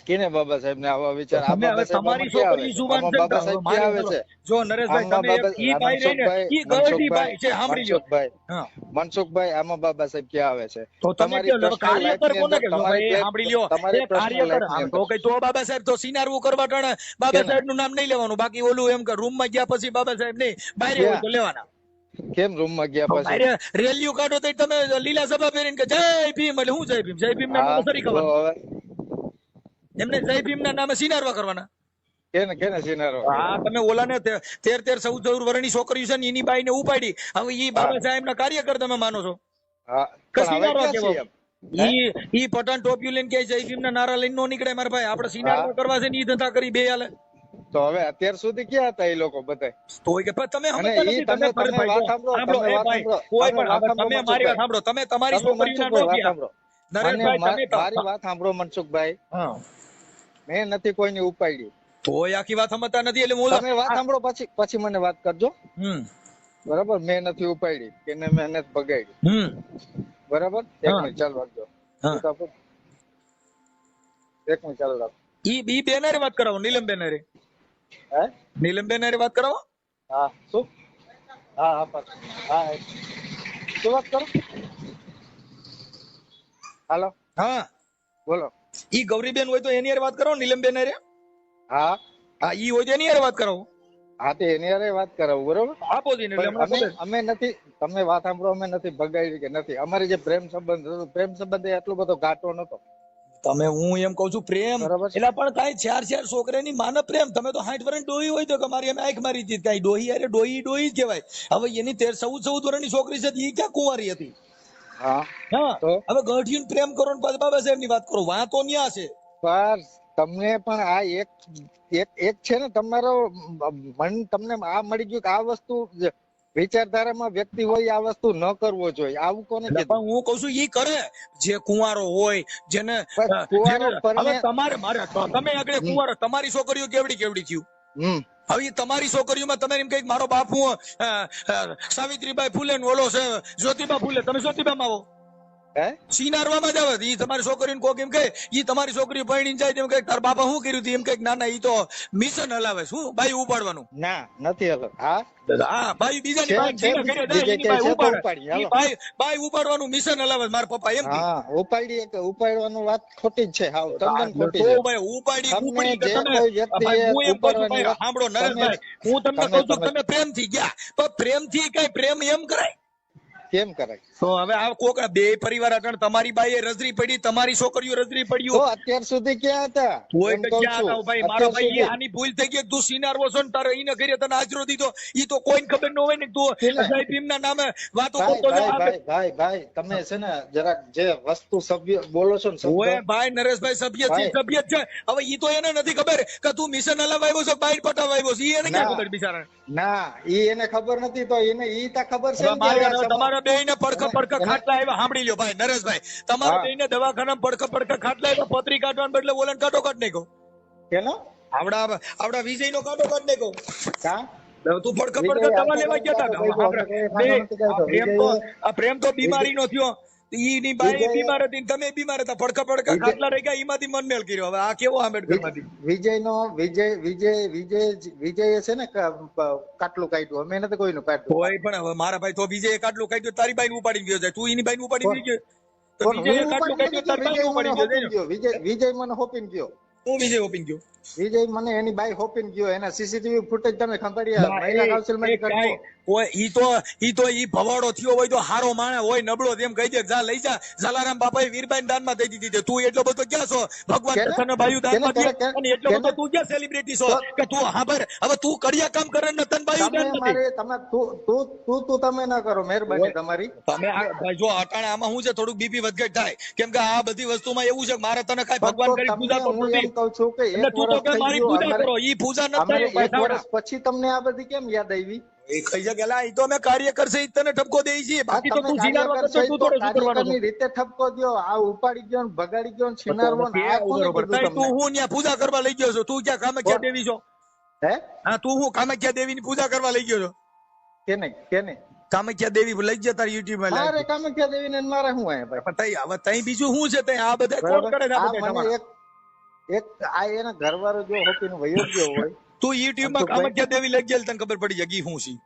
કેને બાબા સાહેબ ને આવા વિચાર? આ તમે હવે બાબા સાહેબ તમારી આમાં ક્યાં છોકરી આવે છે? જુવાન આમાં છે ને, બાબા સાહેબ મારી ક્યાં આવે સાંભળો. છે? જો નરેશભાઈ, આમાં તમે બાબા ઈ બાઈ રહીને ઈ ગળતી બાઈ છે, સાંભળી લ્યો. હા, મનસુખભાઈ આમાં બાબા સાહેબ ક્યાં આવે છે? તો તમે તમારી કયો personal life કાર્યકર ની કોને અંદર, કહેશો? તમારી ભાઈ સાંભળી લ્યો, તમારી એ personal કાર્યકર. life ની તો અંદર. કઈ તો બાબા સાહેબ તો સિનારવું કરવા ટાણે બાબા કેને? સાહેબ નું નામ નહીં લેવાનું, બાકી ઓલું એમ કે રૂમ માં ગયા પછી બાબા સાહેબ નહીં, બહાર હોય તો લેવાના. કેમ રૂમ માં ગયા તો પછી? બહાર રેલીઓ કાઢો તો તમે લીલા સભા પહેરીને કે જય ભીમ, એટલે હું જય ભીમ? જય ભીમ ના નામે સરી બોલો કરવાના, હવે એમને જય ભીમ ના નામે સિનારવા કરવાના. કેને કેને સિનારો? હા, તમે ઓલાને 13-14 વર્ષની છોકરીઓ છે ને એની બાઈ ને ઉપાડી, હવે ઈ બાબા સાહેબ ના કાર્યકર તમે માનો છો? હા, કે પણ હવે સિનારવા ક્યાં કેવો? છીએ? ઈ પઠાણ ટોપિયું લઈને કે જય ભીમ ના નારા લઈને નો નીકળે મારા ભાઈ. આપણે સિનારવા કરવા છે ને ઈ ધંધા કરી બે હાલે. તો હવે અત્યાર સુધી ક્યાં હતા એ લોકો બધા? તો કે તમે અને સમજતા ઈ નથી. તમે તમે ભાઈ વાત જો, સાંભળો, સાંભળો, તમે એ વાત ભાઈ, સાંભળો, કોઈ તમે પણ વાત હવે સાંભળો, તમે મારી વાત મનસુખભાઈ. સાંભળો. તમે તમારી તમે છોકરીઓના મનસુખભાઈ નો વાત ગયા. સાંભળો. નરેશભાઈ, તમે મારી વાત સાંભળો મનસુખભાઈ. હા, મેં નથી કોઈની ઉપાડી. તોય આખી વાત સમજતા નથી. એટલે હું તમે વાત સાંભળો, પછી મને વાત કરજો. બરાબર? મેં નથી ઉપાડી કે મેં નથી ભગાડી. બરાબર? એક મિનિટ ચાલુ રાખજો. એક મિનિટ ચાલુ રાખો. ઈ બેનરે વાત કરાવો, નીલમ બેનરે. હે? નીલમ બેનરે વાત કરાવો. હા, શું? હા હા પાછું. હા, શું વાત કરો? હાલો, હા, બોલો. ઈ ગૌરીબેન હોય તો એની હારે વાત કરો, નીલમ બેન હારે. હા હા, ઈ હોય તો એની હારે વાત કરાવો. હા, તે એની હારે વાત કરાવું. બરોબર? આપો જઈને એટલે હમણાં ખબર. અમે નથી, તમે વાત સાંભળો, અમે નથી ભગાડી કે નથી. અમારી જે પ્રેમ સંબંધ હતો, પ્રેમ સંબંધ એ એટલો બધો ઘાટો નતો. તમે હું એમ કઉ છું પ્રેમ બરાબર છે. એટલે પણ કઈ 4 છોકરાની માને પ્રેમ. તમે તો 60 વર્ષની ડોહી હોય તો કે મારી એમ આંખ મારી હતી, કઈ ડોહી અરે ડોહી જ કહેવાય. હવે એની 13-14 વર્ષની છોકરી છે એ ક્યાં કુંવારી હતી? હા, હા, તો હવે ગઢિયું પ્રેમ કરો ને પાછા બાબા સાહેબ ની વાત કરો, વાં તો ન્યા છે. પર તમને પણ આ એક છે ને તમારો મન, તમને આ મળી ગયું કે આ વસ્તુ વિચારધારામાં વ્યક્તિ હોય આ વસ્તુ ન કરવો જોઈએ. આવું કોને પણ કીધું? હું કઉ છું ઈ કરે જે કુંવારો હોય, જેને કુંવારો હવે તમારે મારે તમે આગળ કુંવારો, તમારી છોકરીઓ કેવડી થયું. હવે તમારી છોકરીઓમાં તમે એમ કઈક મારો બાપુ સાવિત્રીબાઈ ફૂલે ને ઓલો છે જ્યોતિબા ફૂલે, તમે જ્યોતિબા માં આવો. હે? સિનારવામાં જ આવે. ઈ તમારી છોકરીને કોક એમ કહે, ઈ તમારી છોકરી પરણીને જાય તેમ કઈક તાર બાપા શું કર્યું એમ કઈક, ના ના ઈ તો મિશન હલાવે. શું બાઈ ઉપાડવાનું? ના, નથી હલો. હા હા, બાઈ બીજાની બાઈ બાઈ ઉપાડવાનું મિશન હલાવે મારા પપ્પા એમ કે. હા, ઉપાડવાનું વાત ખોટી જ છે. હાવ તદ્દન ખોટી તો છે. ભાઈ ઉપાડી તમને ઉપડી કે જે તમે કોઈ વ્યક્તિએ હું એમ કહું છું ઉપાડવાની ભાઈ વાત, સાંભળો નરેશભાઈ, હું તમને કહું છું તમે પ્રેમથી ગયા, પણ પ્રેમથી કઈ પ્રેમ એમ કરાય? કેમ કરાય? તો હવે આ કોક બે પરિવાર અટણ, તમારી બાઈએ રજરી પડી, તમારી છોકરીઓ રજરી તો પડ્યું, અત્યાર સુધી ક્યાં હતા? તોય એમ તો કહું ક્યાં છું. હતા ભાઈ? મારો અત્યાર ભાઈ સુધી આની ભૂલ થઈ ગઈ. તું સિનારવો છો ને તારે ઈને ઘરે તને હાજરો દીધો, ઈ તો કોઈને ખબર ન હોય ને. તું જય ભીમ ના નામે વાતો કરતો ભાઈ તમે છે ને જરાક જે વસ્તુ સભ્ય બોલો છો ને ઓય શબ્દ, ભાઈ નરેશભાઈ સભ્ય છે. હવે ઈ તો એને નથી ખબર કે તું મિશન હલાવ આવ્યો છો, બાઈટ પટાવ આવ્યો છે. ઈ એને ક્યાં ખબર બિચારા? ના, ઈ એને ખબર નથી તો એને ઈ તા ખબર છે ને કે તમારા બેયને પડખા ખાટલા આવ્યા. સાંભળી લ્યો ભાઈ નરેશભાઈ, તમારા બેયને દવાખાના પડખા ખાટલા આવ્યા. પતરી કાઢવાને બદલે ઓલન કાઢો કાઢ નાખો. કેનો? આવડા વિજય નો કાઢો કાઢ નાખો. કા તું પડખા દવા લેવા ગયા હતા. આ પ્રેમ તો બીમારી નો થયો. ઈની બાઈ બીમાર હતી, તમે બીમાર હતા. પડખા ખાટલા રહી ગયા, એમાંથી મનમેલ કર્યો. હવે આ કેવો આંબેડકર માંથી? વિજય છે ને કાટલું કાઢ્યું, અમે નથી કોઈનું કાઢ્યું. કોઈ પણ હવે મારા ભાઈ તો વિજય કાટલું કાઢ્યું, તારી બાઈ ઉપાડી ગયો છે. તું એની બાઈ ઉપાડી ગયો તો વિજય કાટલું કાઢ્યું, તારી બાઈ ઉપાડી ગયો. વિજય મને હોપીને ગયો. હું વિજય હોપીને ગયો? વિજય મને એની બાઈ હોપીને ગયો. એના સીસીટીવી ફૂટેજ તમે ખંભાળિયા મહિલા કાઉન્સિલમાં કાઢો. ઈ તો ભવાડો થયો હોય તો હારો માણસ હોય, નબળો તેમ કહી દે જા લઈ જા. જલારામ બાપાએ વીરબાઈ દાનમાં દઈ દીધી. તું એટલો બધો ક્યાં છો? ભગવાન કૃષ્ણ બાયુ દાનમાં દે, અને એટલો બધો તું ક્યાં સેલિબ્રિટી છો કે તું હાબર? હવે તું કડિયા કામ કરે ને તન બાયુ દાન નથી. તમે ના કરો, મહેરબાની તમારી. તમે ભાઈ જો અટાણે આમાં શું છે, થોડુંક બીપી વધઘટ થાય, કેમ કે આ બધી વસ્તુમાં એવું છે મારે તને કઈ ભગવાન કરી પૂજા તો નથી. કહું છું કે તું તો કે મારી પૂજા કરો, ઈ પૂજા નથી. વર્ષ પછી તમને આ બધી કેમ યાદ આવી? એ કઈ જગ્યા એ તો અમે કાર્યકર છે ઈ તને ઠપકો દેઈ છીએ બાકી તો તમે તું સિનારવા કાર્યકર કરતો છો તું તો થોડો શું કરવાનો કાર્યકરની રીતે ઠપકો દ્યો. આ ઉપાડી ગયો ને ભગાડી ગયો ને છીનારવો ને આ કોને બરોબર કીધું તું તમને? હું ત્યાં પૂજા કરવા લઈ ગયો છો તું ક્યાં કામાખ્યા દેવી છો હે હા તું હું કામાખ્યા દેવીની પૂજા કરવા લઈ ગયો છો કેને કામાખ્યા દેવી લઈ ગયા તારી યુટ્યુબ માં મારે કામાખ્યા દેવી ને મારે શું હે ભાઈ? પણ તઈ હવે તઈ બીજું શું છે તઈ આ બધા કોણ બરાબર. કરે છે આ આ બધા મને તમારા એક આ એના ઘરવાળો જો હોપીને વયો ગયો હોય તું યુટ્યુબ માં કામાખ્યા દેવી લઈ જાય તને ખબર પડી જાય કે શું છે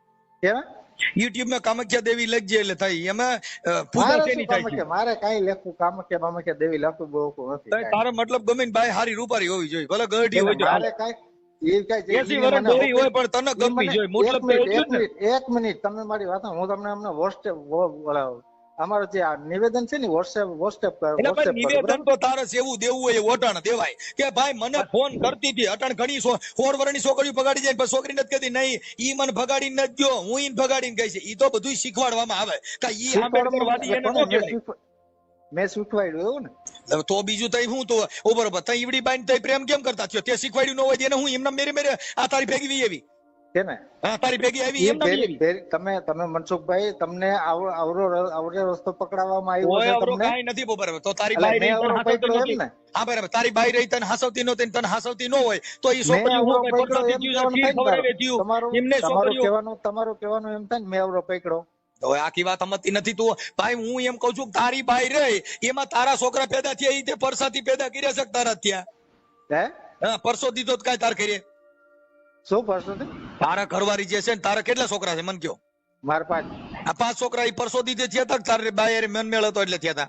કેવા યુટ્યુબ માં કામાખ્યા દેવી લઈ જાય એટલે થાય એમાં પૂજા મારે કેની શું થાય છે કામાખ્યા? મારે કઈ લખવું કામાખ્યા દેવી લખવું બહુ નથી તઈ તારો મતલબ ગમે ને બાય હારી રૂપારી હોવી જોઈએ ભલે ગઢી હોય તો મારે કઈ એ કઈ 80 વર્ષ ડોહી હોય પણ તને ગમવી જોઈએ મતલબ તો એટલું જ ને એક મિનિટ તમે મારી વાત હું તમને અમને વોટ્સએપ અમારું જે આ નિવેદન છે ને વોટ્સએપ એટલે ભાઈ નિવેદન તો તારે સેવું દેવું હોય એ ઓટાણ દેવાય કે ભાઈ મને ફોન કરતી હતી અટાણ ઘણી 16 વર્ષની છોકરીઓ ભગાડી જાય પણ છોકરી નથી કહેતી નહીં ઈ મને ભગાડી નથી ગયો હું ઈને ભગાડીને ગઈ છે ઈ તો બધું શીખવાડવામાં આવે કે ઈ આંબેડકરવાદી એને નો કહેવાય મેં શીખવાડ્યું એવું ને તો બીજું તઈ હું તો ઓ બરોબર તઈ ઈવડી બાઈને તઈ પ્રેમ કેમ કરતા થયો તે શીખવાડ્યું ન હોય એને હું એમના મેરે આ તારી ભેગી વી એવી છે ને હા તારી ભેગી આવી એમના વી એવી તમે મનસુખભાઈ તમને આવરો રસ્તો પકડાવવામાં આવ્યો ઓય છે અવરો તમને કાઈ નથી બરાબર તો તારી એટલે બાઈ મેં રહી તને અવરો હાસવતી પકડ્યો નહોતી એમ ને? હા બરાબર તારી બાઈ રહી તને હાસવતી નહોતી તને હાસવતી ન હોય તો ઈ મેં છોકરી અવરો હું કઈ પકડ્યો પકડતી એમ ગયું કહેવાનું ખીર થાય ને ખવડાવી તારું. થયું એમને છોકરીઓ તમારું કહેવાનું એમ થાય ને મેં અવરો પકડ્યો હવે આખી વાત સમજતી નથી તું ભાઈ હું એમ કઉ છું કે તારી બાઈ રહી એમાં તારા છોકરા પેદા થયા ઈ તે પરસાથી પેદા કર્યા છે કે તારા થયા હે હા પરસો દીધો તો કાંઈ તાર કરીએ શું પરસો છે? તારા ઘરવાળી જે છે ને તારા કેટલા છોકરા છે મન કયો મારા પાંચ આ 5 છોકરા ઈ પરસો દીધે થયા તા તારે બાઈ મન મેળ હતો એટલે થયા તા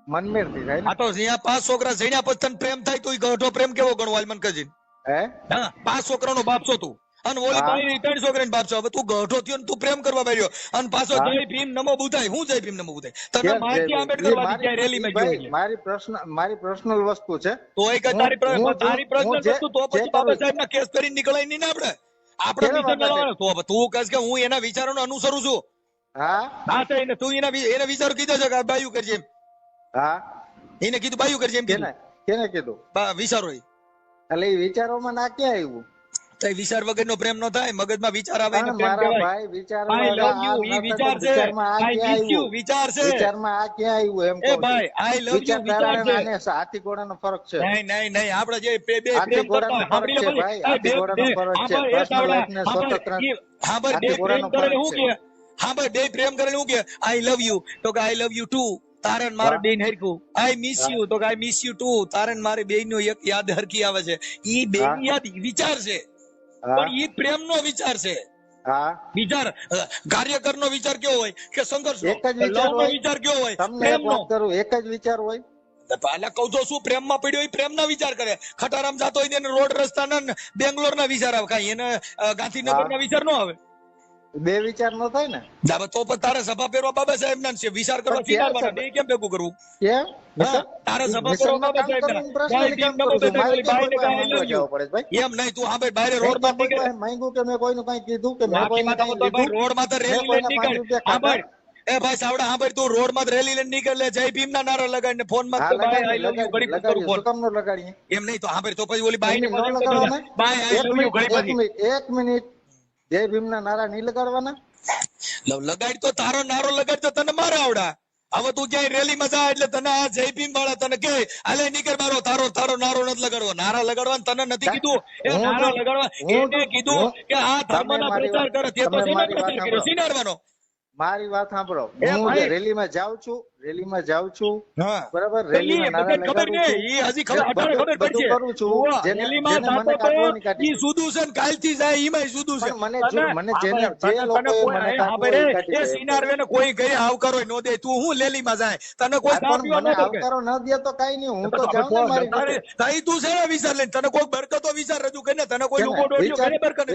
મનમેર થી થાય ને આ તો જ્યાં 5 છોકરા જણ્યા પછી તને પ્રેમ થાય તો ઈ ગઢો પ્રેમ કેવો ગણવો હાલ મન કજી હે હા 5 છોકરાનો બાપ છો તું અને ઓલી બાઈ 3 છોકરાનો બાપ છો હવે તું ગઢો થયો ને તું પ્રેમ કરવા બેર્યો અને પાછો જય ભીમ નમો બુધાય હું જય ભીમ નમો બુધાય તને માહિતી આંબેડકરવાદી ક્યાં રેલીમાં જોઈ મારી પર્સનલ વસ્તુ છે તો એ કઈ તારી પ્રશ્ન વસ્તુ તો પછી બાબા સાહેબ ના કેસ કરી નીકળાય નહીં ને આપણે વિચાર મેળવવાનો તો હવે તું કહેશ કે હું એના વિચારોને અનુસરું છું હા હા તો એને તું એના વિચારો કીધો છે કે બાયું કરજે એમ હા એને કીધું બાયું કરજે એમ કીધું કેને કીધું વિચારો એટલે એ વિચારોમાં ના ક્યાં આવ્યું તો વિચાર વગરનો પ્રેમ ન થાય મગજમાં વિચાર આવે એને પ્રેમ મારા કહેવાય ભાઈ I love you ઈ વિચાર છે I miss you વિચાર છે વિચારમાં આ ક્યાં આવ્યું એમ એ ભાઈ I love you વિચાર છે અને હાથી ઘોડાનો ફરક છે નહીં આપણે જે બે હાથી પ્રેમ ઘોડાનો કરતા ફરક છે ભાઈ હાથી ઘોડાનો ફરક છે પર્સનલ લાઈફ ને સ્વતંત્ર હા ભાઈ બે પ્રેમ કરેલે હું કે હા ભાઈ બે પ્રેમ કરેલે હું કે I love you તો કે I love you too તારન મારે બેન હરખું I miss you તો કે I miss you too તારન મારે બેન નો એક યાદ હરખી આવે છે ઈ બેન યાદ વિચાર છે પણ ઈ પ્રેમ નો વિચાર છે હા વિચાર કાર્યકર નો વિચાર કેવો હોય કે સંઘર્ષ એક જ વિચાર નો હોય વિચાર કેવો હોય તમને પ્રેમ એક વાત કરું એક જ વિચાર હોય એટલે કહું તો શું પ્રેમ માં પડ્યો પ્રેમ ના વિચાર કરે ખટારામ જતો હોય એને રોડ રસ્તા ના બેંગ્લોર ના વિચાર આવે કઈ એને ગાંધીનગર ના વિચાર નો આવે બે વિચાર નો થાય ને તો પણ તારે સભા પહેરવા બાબા સાહેબ ના છે વિચાર કરવા સિનારવાના બે કેમ ભેગું કરવું કેમ તારે સભા પહેરવા બાબા સાહેબ એમ નહીં તું હા ભાઈ બહાર રોડ માં નીકળે માંગ્યું કે મેં કોઈનું કઈ કીધું કે મેં કોઈને કઈ કીધું રોડ માં તો રેલી લઈને નીકળ હા ભાઈ એ ભાઈ સાવડા હા ભાઈ તું રોડ માં રેલી લઈને નીકળે જય ભીમ ના નારા લગાડીને ફોન માં ભાઈ આઈ લવ યુ ઘડી કરું ફોન કામ નો લગાડીએ એમ નહીં તો હા ભાઈ તો પછી ઓલી બાઈ ને બાઈ આઈ લવ યુ ઘડી પછી એક મિનિટ જય ભીમ ના નારા નહીં લગાડવાના લગાડ તો તારો નારો લગાડ તો તને મારે આવડા હવે તું ક્યાંય રેલી માં જા એટલે તને આ જય ભીમ વાળા તને કે હાલે નીકળ મારો તારો નારો નથી લગાડવો નારા લગાડવા તને નથી કીધું એ નારા લગાડવા એને કીધું કે આ ધર્મ ના પ્રચાર કરે તે તો શેનો પ્રચાર કર્યો સિનારવાનો મારી વાત સાંભળો હું રેલીમાં જાઉં છું બરાબર રેલીમાં નારા લગાડું છું ઈ હજી ખબર પડશે કરું છું રેલીમાં જાતો તો ઈ સુધું છે ને કાલથી જાય ઈમાંય સુધું છે મને જેને જે લોકોએ મને કાઢવું એ સિનારવે ને કોઈ ગઈ આવકારો ન દે તું હું રેલીમાં જાય તને કોઈ કાપ્યો મને ન આવકારો ન દે તો કઈ નહીં હું તો જાઉં ને મારી રીતે તઈ તું છે વિચાર લઈને તને કોઈ બરકતો વિચાર રજૂ કરીને તને કોઈ લોકો ડોડિયો કરે બરકત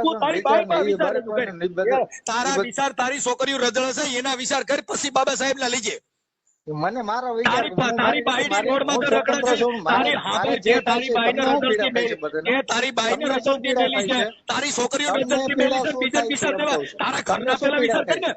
તું તારી બાઈમાં વિચાર રજૂ કરે તારા વિચાર તારી છોકરીઓ રજળ છે એના વિચાર કર પછી બાબા સાહેબ ના લીજે મને મારો વિચાર તારી બાઈની રોડમાં તો રખડે છે તારી હાથે જે તારી બાઈને રજળતી મેલી એ તારી બાઈને રજળતી મેલી છે તારી છોકરીઓ રજળતી મેલી છે બીજા વિચાર દેવા તારા ઘરના પેલા વિચાર કરીને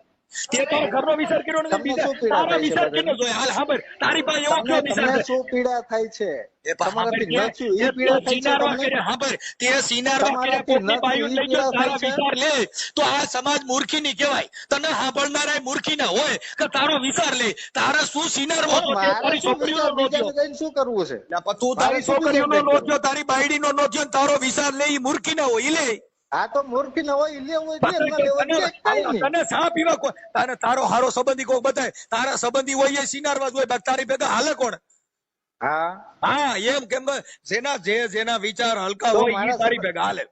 તે તારા ઘરનો વિચાર કર્યો નથી, તમને બીજા શું પીડા તારા થાય છે વિચાર બધાને? કેનો જોઈએ? હાલ સાંભળ, તારી પાસે એવો કયો વિચાર તમને છે? શું પીડા થાય છે? એ પણ તમારાથી સાંભળ ન થયું કે ઈ પીડા થાય છે સિનારવા તમને? કર્યા, સાંભળ, તે સિનારવા કર્યા, તમારાથી કોકની ન બાયું થયું ઈ લઈ ગયો, પીડા તારા થાય છે? વિચાર લે તો આ સમાજ મૂર્ખીની કહેવાય. તને સાંભળનારાય મૂર્ખી ના હોય કે તારો વિચાર લે. તારા શું સિનારવો પણ નોંધ્યો? મારે તારી શું છોકરીઓનો વિચાર નોંધ્યો? બીજાને જઈને શું કરવું છે? એટલે પણ તું મારે તારી શું છોકરીઓનો બીજાને જઈને નોંધ્યો, તારી બાયડીનો નોંધ્યો ને તારો વિચાર લે, ઈ મૂર્ખી ના હોય, ઈ લે. આ તો મૂર્ખી ન હોય, ઈ લેવું હોય લે, ન લેવું હોય લે, કાંઈ નહીં. તને સા પીવા કોઈ તારે તારો હારો સંબંધી કોઈ બતાય, તારા સંબંધી હોય એ સિનારવા જ હોય, બાકી તારી ભેગા હાલે કોણ? હા હા એમ કેમ કે જેના વિચાર હલકા તો હોય મારા ઈ તારી ભેગા હાલે.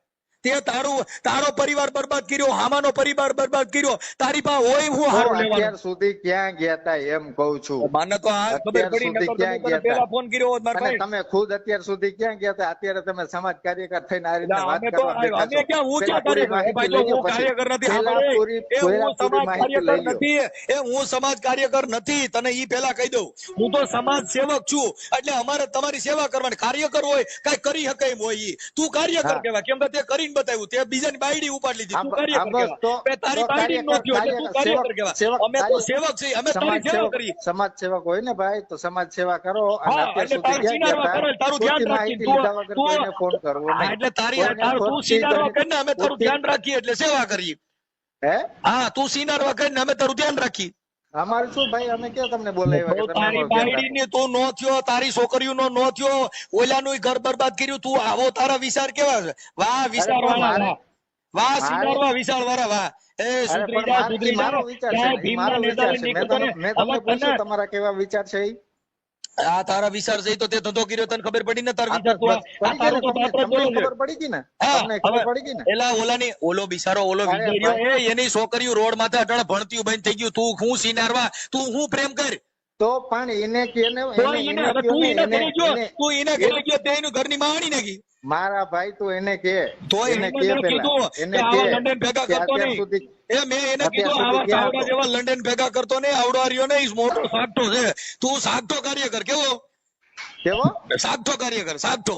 તે તારો પરિવાર બરબાદ કર્યો, હામાનો પરિવાર બરબાદ કર્યો, તારી પાસે હોય હું તો હારું લેવાનું? અત્યાર સુધી ક્યાં ગયા તા એમ કઉ છું. મને તો આ ખબર અત્યાર પડી, સુધી નકર તો ક્યાં મેં તને ગયા પહેલા તા? ફોન કર્યો હોત મારા અને ભાઈ. તમે ખુદ અત્યાર સુધી ક્યાં ગયા તા? અત્યારે તમે સમાજ કાર્યકર થઈને આ રીતે ના, વાત અમે તો કરવા બેઠા અમે છો. ક્યાં હું પહેલા ક્યાં પૂરી કાર્યકર? ભાઈ, માહિતી લઈ જો લો હું પછી. કાર્યકર નથી. પહેલા સાંભળ, પૂરી એ હું સમાજ માહિતી કાર્યકર લઈ લો. નથી, એ હું સમાજ કાર્યકર નથી. તને ઈ પહેલા કહી દઉં, હું તો સમાજ સેવક છું. એટલે અમારે તમારી સેવા કરવાની. કાર્યકર હોય કઈ કરી શકે એમ હોય ઈ. તું કાર્યકર હા. કહેવાય, કેમ કે તે કરીને બતાવ્યું, તે બીજાની બાયડી ઉપાડી લીધી, તું કાર્યકર બસ કહેવાય. તો બે તારી બાયડી નો થયો એટલે તું કાર્યકર કહેવાય. અમે તો સેવક છીએ, અમે તારી સેવા કરીએ. સમાજ સેવક હોય ને ભાઈ, તો સમાજ સેવા કરો. અને હા, અત્યાર એટલે સુધી તારું ક્યાં ગયા સિનારવા તા? કરે, તારું ધ્યાન પૂરતી રાખીને માહિતી લીધા વગર કોઈને ફોન કરવો હા, નહીં. એટલે કોઈને તું ખોટી સિનારવા તમે- કરીને અમે તારું ખોટી- ધ્યાન રાખીએ એટલે સેવા કરીએ. હે હા, તું સિનારવા કરીને અમે તારું ધ્યાન રાખીએ. અમારે શું ભાઈ, અમે ક્યાં તમને બોલાવ્યા કે તો તમે તારી અમારું ધ્યાન રાખો? બાયડીની તું નો થયો, તારી છોકરીઓનો નો થયો, ઓલાનું ઘર બરબાદ કર્યું, તું આવો તારા વિચાર કેવા છે? વાહ વિચાર પણ વાળા, મારે- વાહ મારે- સિનારવા વિશાળ વાળા, વાહ. એ અરે સુધરી પણ જા, મારે- સુધરી ઈ મારો જા. વિચાર છે ક્યાંય ને, ઈ ભીમના મારો નેતા વિચાર લઈને છે. નીકળતો ને. મેં તમને હવે પૂછ્યું તને તમારા કેવા વિચાર છે ઈ? આ તારા વિચાર છે ઈ તો તે ધંધો કર્યો, તને ખબર પડી ને તારા આ વિચાર? તો તું આ પડી ગઈ ને તારું તો તમને? પાત્ર તમને બોલો છે. ખબર પડી ગઈ ને? હા, તમને હવે ખબર પડી ગઈ ને? એલા ઓલો બિચારો ઓલો અરે વિજય રહ્યો, ભાઈ. એની છોકરીઓ રોડ માથે અટાણે ભણતી બંધ થઈ ગયું. તું હું સિનારવા, તું હું પ્રેમ કર. તો પણ એને કે ને તો એને એને એને હવે કયો તું ને એને એને ઘરે ગયો, એને તું એને ઘરે ગયો, તે એનું ઘરની માણી નાખી. મારા ભાઈ તું એને કે તો એને એને કે મેં પેલા કીધું એને કે કે આવા લંડન ભેગા કે કરતો અત્યાર નહીં. સુધી મેં એને અત્યાર કીધું સુધી આવા ક્યાં સાવડા હતો? જેવા લંડન ભેગા કરતો નહીં, આવડો રહ્યો ને ઈ મોટો સાગઠો છે. તું સાગઠો કાર્યકર કેવો? કેવો? સાગઠો કાર્યકર, સાગઠો.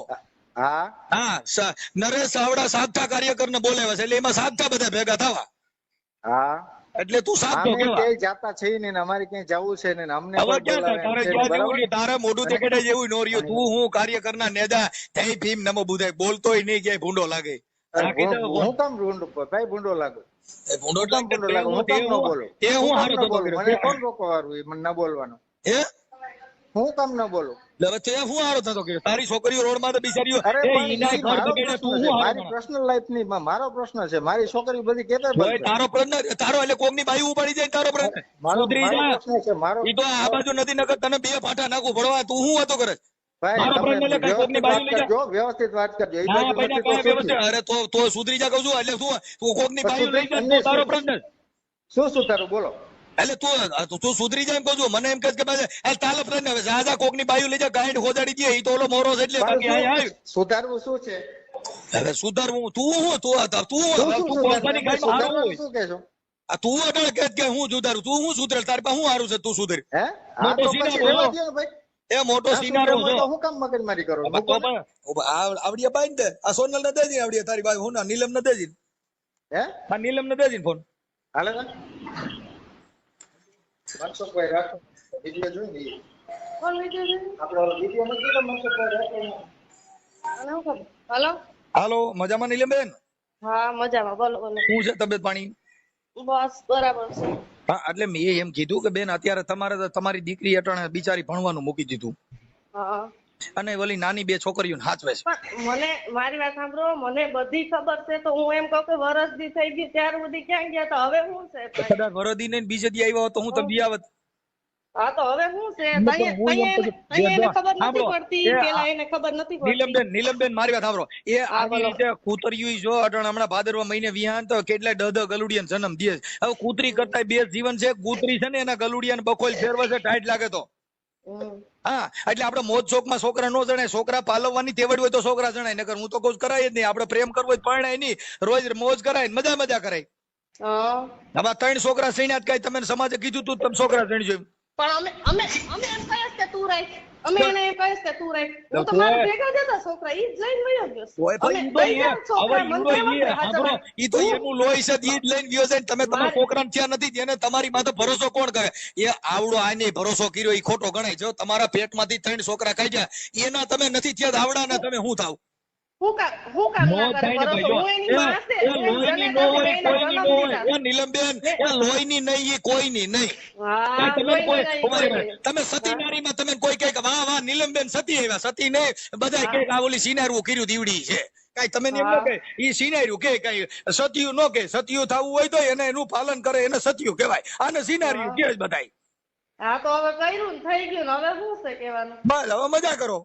હા હા, નરેશ સાવડા સાગઠા કાર્યકર ને બોલાવ્યા છે, એટલે એમાં સાગઠા બધા ભેગા થવા. હા એટલે તું સાગઠો અમે કેવા? ક્યાંય જાતા છે નહીં ને અમારે ક્યાંય જવું છે ને અમને હવે પણ ક્યાં બોલાવે તારે છે, જ્યાં જેવું બરાબર? નહીં, તારે મોઢું અને- દેખાડે જેવું નો રહ્યું. અને- તું હું કાર્યકરના નેતા થઈ ભીમ નમો બુધાય બોલતોય નહીં, ક્યાંય ભૂંડો લાગે. રાખી દે ફોન. હું કામ ભૂંડો ભાઈ ભૂંડો લાગુ? એ ભૂંડો હું કામ ભૂંડો લાગુ? હું કામ ન બોલું? એ હું હું કામ હારો ન થતો બોલું? કર્યો. મને કોણ રોકવા વાળું એ મને ન બોલવાનું? હે? હું કામ ન બોલું? હવે તે હું હારો થતો કર્યો? તારી છોકરીઓ રોડમાં તો બિચારીઓ અરે એ પણ ઈનાય ઈ ઘર મારો બગડે, પ્રશ્ન તું છે, હું હારો મારી માણસ? પર્સનલ લાઈફ ની મારો પ્રશ્ન છે. મારી છોકરી બધી કેપેબલ તોય છે. તારો પ્રશ્ન, તારો એટલે કોકની બાઈ ઉપાડી જાય ને તારો પ્રશ્ન? મારો સુધરી મારો જા. પ્રશ્ન છે. મારો ઈ તો આ બાજુ નથી, નકર તને બે ફાંટા નાખું પડવા. તું હું વાતો કરે? ભાઈ મારો તમે પ્રશ્ન એટલે કઈ કોકની વ્યવસ્થિત બાઈ વાત લઈ જા. કરજો, વ્યવસ્થિત વાત કરજો. એ ના બાજુ ભાઈ, નથી તો કાંઈ શું વ્યવસ્થિત. થયું? અરે તો સુધરી જા કહું છું. એટલે તું કોકની બાઈ લઈ જા, અન્ય તો તારો શું? પ્રશ્ન. શું તારું બોલો? એટલે તું સુધરી જાય એમ કહું છું. મને એમ કહે કે ભાઈ તાલો પ્રશ્ન હવે જા કોકની બાયું લઈ જા, ગાંઠ ખોદાડી દે. ઈ તો ઓલો મોરો છે એટલે મારું બાકી આય આય. સુધારવું શું છે? હવે સુધારવું તું હું તું શું કોલસાની ગાયમાં હારું સુધારવાનું હોય. શું કહેશો? આ તું અટાણે કહે કે હું સુધારું, તું હું સુધરે? તારી પાસે હું હારું છે તું સુધરે? હે? હા મોટો તો સિનારો પછી રહેવા હો. દ્યો ને ભાઈ. એ મોટો આ સિનારો સુધારવામાં છો. તો હું કામ મગજમારી કરો? તો પણ આવડિયા બાઈ દે. આ સોનલ ને દેજી આવડિયા તારી બાઈ હું ના નીલમ ને દેજી. હે? આ નીલમ ને દેજી ફોન. હાલે ને? મનસુખભાઈ રાખો. વિડીયો જોઈ લઈએ. કોણ વિડીયો જોયું? આપણે ઓલો વિડીયો નથી જોયો મનસુખભાઈ રાખો? આને શું ખબર? હાલો હાલો, મજામાં નીલમ બેન? હા મજામાં, બોલો બોલો. શું છે તબિયત પાણી? બસ બરાબર છે. હા, એટલે મેં એમ કીધું કે બેન અત્યારે તમારી દીકરી અટાણે બિચારી ભણવાનું મૂકી દીધું હા અને ઓલી નાની બે છોકરીઓને હાચવે છે. પણ મને મારી વાત સાંભળો, મને બધી ખબર છે તો હું એમ કહું કે વરસ દી થઈ ગઈ ત્યાર સુધી ક્યાં ગયા? તો હવે શું છે ભાઈ? કદાચ વરદી ને બીજે દી આવ્યા હોત તો હું તો બી આવત. હા તો હવે શું છે? હું એમ કહું છું, એને ખબર નથી સાંભળો, પડતી, એ પેલા એને ખબર નથી પડતી. નીલમબેન મારી વાત સાંભળો. એ હા, આવી બોલો. રીતે કૂતરિયું જો અટાણે હમણાં ભાદરવા મહિને વિહાન તો કેટલાય દહ ગલુડિયાને જન્મ દે છે. હવે કૂતરી કરતા બે જીવન છે. કૂતરી છે ને એના ગલુડિયાને બખોલ ફેરવે છે, ટાઈટ લાગે તો. હમ. હા, એટલે આપણે મોજ શોખમાં છોકરા નો જણાય. છોકરા પાલવવાની તેવડ હોય તો છોકરા જણાય, નકર હું તો કહું છું કરાય જ નહીં. આપણે પ્રેમ કરવો હોય તો પરણાય નહીં, રોજ મોજ કરાય, મજા કરાય. હા હવે 3 છોકરા સૈન્યાત કઈ તમે સમાજે કીધું તું તમે છોકરા સણજો. પણ અમે અમે અમે એમ કહીએ કે તું રાખ. અમે એને એમ કહીશ કે તું રાખ, હું તો મારા ભેગા જ હતા છોકરા, ઈ જ લઈને વયો ગયો. તોય અમે ભાઈ ઈ તો બે ચાર છોકરા, મને હવે કહેવાય કે હા તમે- ઈ તો એનું લોહી છે ઈ જ લઈને ગયો છે ને તમે તમારા છોકરાને થયા નથી એને તમારી માથે ભરોસો કોણ કરે? એ આવડો આને ભરોસો કર્યો ઈ ખોટો ગણાય. જો તમારા પેટમાંથી 3 છોકરા કાઢ્યા એના તમે નથી થયા આવડાના તમે શું થાવ? હું કામ નો ના કરે થાય ને ભરોસો? ભાઈ, હું એની માં છે, એ લોહીની નો હોય, કોઈની નો હોય. દીધા. એ નીલમબેન, એ લોહીની નહીં, એ કોઈની નહીં. હા, તમે કોઈ નહીં, ઉભા રહો. નહીં. તમે સતી નારીમાં તમે કોઈ કહે કે વાહ વાહ નીલમબેન સતી આવ્યા, સતી નહીં. બધા કહે કે આ ઓલી સિનારવું કર્યું દીવડી છે. કાઈ તમે એમ ન કહે ઈ સિનાર્યું કે કઈ સતિયું નો કે સતિયું થવું હોય તો એને એનું પાલન કરે એને સતિયું કહેવાય. આને સિનાર્યું કે જ બધાય. હા તો હવે કર્યું ને થઈ ગયું ને, હવે શું છે કહેવાનું? બસ હવે મજા કરો.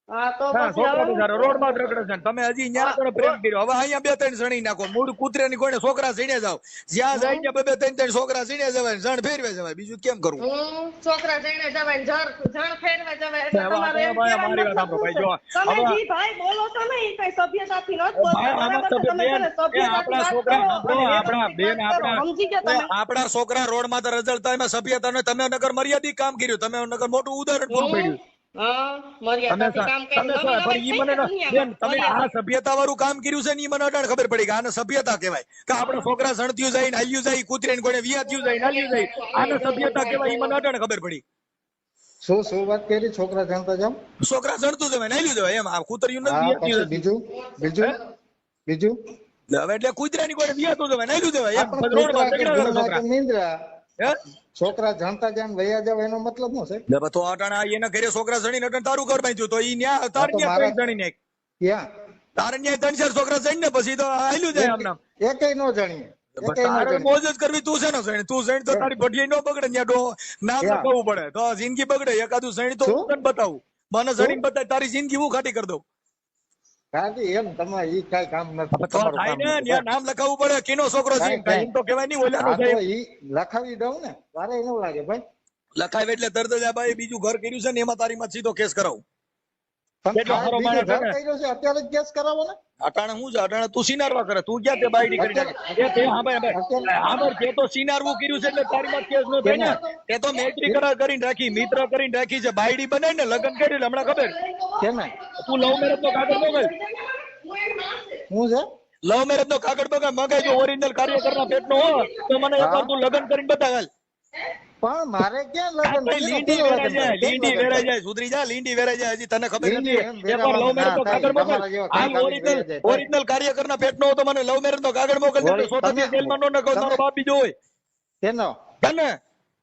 હા તો હા, પછી હવે છોકરા શું બિચારા રોડમાં જ રખડે છે ને તમે હજી ન્યા પણ પ્રેમ કર્યો. હવે અહીંયા 2-3 સણી નાખો. મૂળ કૂતરાની કોઈને છોકરા સીણે જાવ. જ્યાં જાય ત્યાં 2-3 છોકરા સીણે જવાય, જણ ફેરવે જવાય. બીજું કેમ કરવું? છોકરા જઈને જવાય ને જણ ફેરવા જવાય એટલે હવે તમારે એમ ભાઈ, કહેવાનો મારી વાત મતલબ સાંભળો શું ભાઈ, છે? જો, તમે હવે- જી ભાઈ બોલો છો ને ઈ કઈ સભ્યતાથી નથી બોલતા, ભાઈ, આમાં બરાબર છે? તમે તમે બેન, છે ને એ આપણા સભ્યતાથી છોકરા વાત કરો સાંભળો, અને આપણા વ્યવસ્થિત બેન, વાત કરો. આપણા સમજી ગયા તમે? આપણા છોકરા રોડમાં તો રઝળતા એમાં સભ્યતા ને તમે નગર મર્યાદિત કામ કર્યું. તમે નગર મોટું ઉદાહરણ પૂરું પાડ્યું. હા, તમે મર્યાદાથી કામ કર્યું. તમે નવી પણ ઈ નવાઈ મને થઈ છે બેન, તમે દુનિયામાં. આ સભ્યતા વાળું કામ કર્યું છે ને ઈ મને અટાણે ખબર પડી કે આને સભ્યતા કહેવાય. કે આપણા છોકરા સણત્યું જાય ને હાલ્યું જાય, કૂતરીને કોઈને વિયાત્યું જાય ને હાલ્યું જાય, આને સભ્યતા કહેવાય. ઈ મને અટાણે ખબર પડી. શું વાત કરી? છોકરા જાણતા જામ. છોકરા સણતું જવાય ને હાલ્યું જવાય એમ. આ કૂતરીયું નથી હા, વિયાત્યું પછી નથી. બીજું હવે એટલે કૂતરાની કોઈને વિયાતું જવાય ને હાલ્યું જવાય એમ. આપણે રોડમાં કૂતરા કે ઝઘડા કરે ભૂંડા કે છોકરા. નીંદરા, હે? છોકરા જાણતા જાણ વયા જાવ એનો મતલબ શું છે? લે તો અટાણે આ એના ઘરે છોકરા સણીને અટાણે તારું ઘર બાંધ્યું તો ઈ ન્યા તાર તો ન્યા મારા- કઈ સણી નાખ. ક્યાં તારે ન્યા 3-4 છોકરા સણી ને પછી તો હાલ્યું જાય આમ નામ. એકેય નો જાણીએ, એકેય નો તારે જાણીએ. મોજ જ કરવી. તું છે ને સણી, તું સણી તો તારી ભઠિયાઈ નો બગડે. ન્યા ડો નામ ક્યાં? લખાવવું પડે તો જિંદગી બગડે. એકાદું સણી તો શું? હું તને બતાવું. મને સણી બતાય તારી જિંદગી હું ખાટી કરી દઉં. કાકી એમ તમારે ઈ કાંઈ કામ નથી. તો તમારું થાય કામ ને નથી. ન્યા નામ લખાવવું પડે. કેનો છોકરો છે કાંઈ એમ તો કહેવાય નહીં ઓલાનો હા, છે. તો ઈ લખાવી દઉં ને, તારે ન લાગે ભાઈ. લખાવે એટલે તરત જ આ ભાઈ બીજું ઘર કર્યું છે ને એમાં તારી માં સીધો કેસ કરાવું. પણ કેટલો આ ખરો બીજું માણસ છે ઘર ને? કર્યો છે અત્યારે જ કેસ કરાવો ને. અટાણે હું છે? અટાણે તું સિનારવા કરે. તું ક્યાં તે બાયડી કરી નાખે? એ તે હા ભાઈ તે તો સિનારવું કર્યું છે એટલે તારી માં કેસ નો થાય ને. તે તો મૈત્રી કરાર કરીને રાખી, મિત્ર કરીને રાખી છે. બાયડી બનાવી ને લગ્ન કરી હમણાં ખબર. કેમ તું લવ મેરેજ નો કાગળ મોકલ. હું છે? લવ મેરેજ નો કાગળ મગાઈ જો ઓરિજિનલ કાર્યકરના પેટ નો હો તો મને એકવાર તું લગ્ન કરીને બતાવ. પણ મારે ક્યાં લગ્ન ભાઈ લીંડી વેરાઈ જાય, લીંડી વેરાઈ જાય, સુધરી જા, લીંડી વેરાઈ જાય. હજી તને ખબર લીંડી નથી. એમ એકવાર લવ મેરેજ નો વેરાવામાં કાગળ ના મોકલ. થાય. તમારા જેવા હાલ કાકા વેરાઈ જાય. ઓરિજિનલ કાર્યકરના પેટ નો તો મને લવ મેરેજ નો કાગળ મોકલ દે. તમે- સોતાથી જેલમાં નો નખો, તારો બાપ બીજો હોય તેનો તને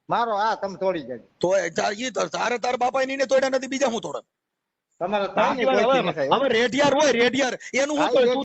મારો આ તમે તોડી જાય. તો તારે તાર બાપા ની તોડ્યા નથી, બીજા હું તોડે. તમારે થાય ને હવે કોઈથી ન થાય, હો. હવે રેઢિયાર હોય, રેઢિયાર એનું હા, શું કરે? એ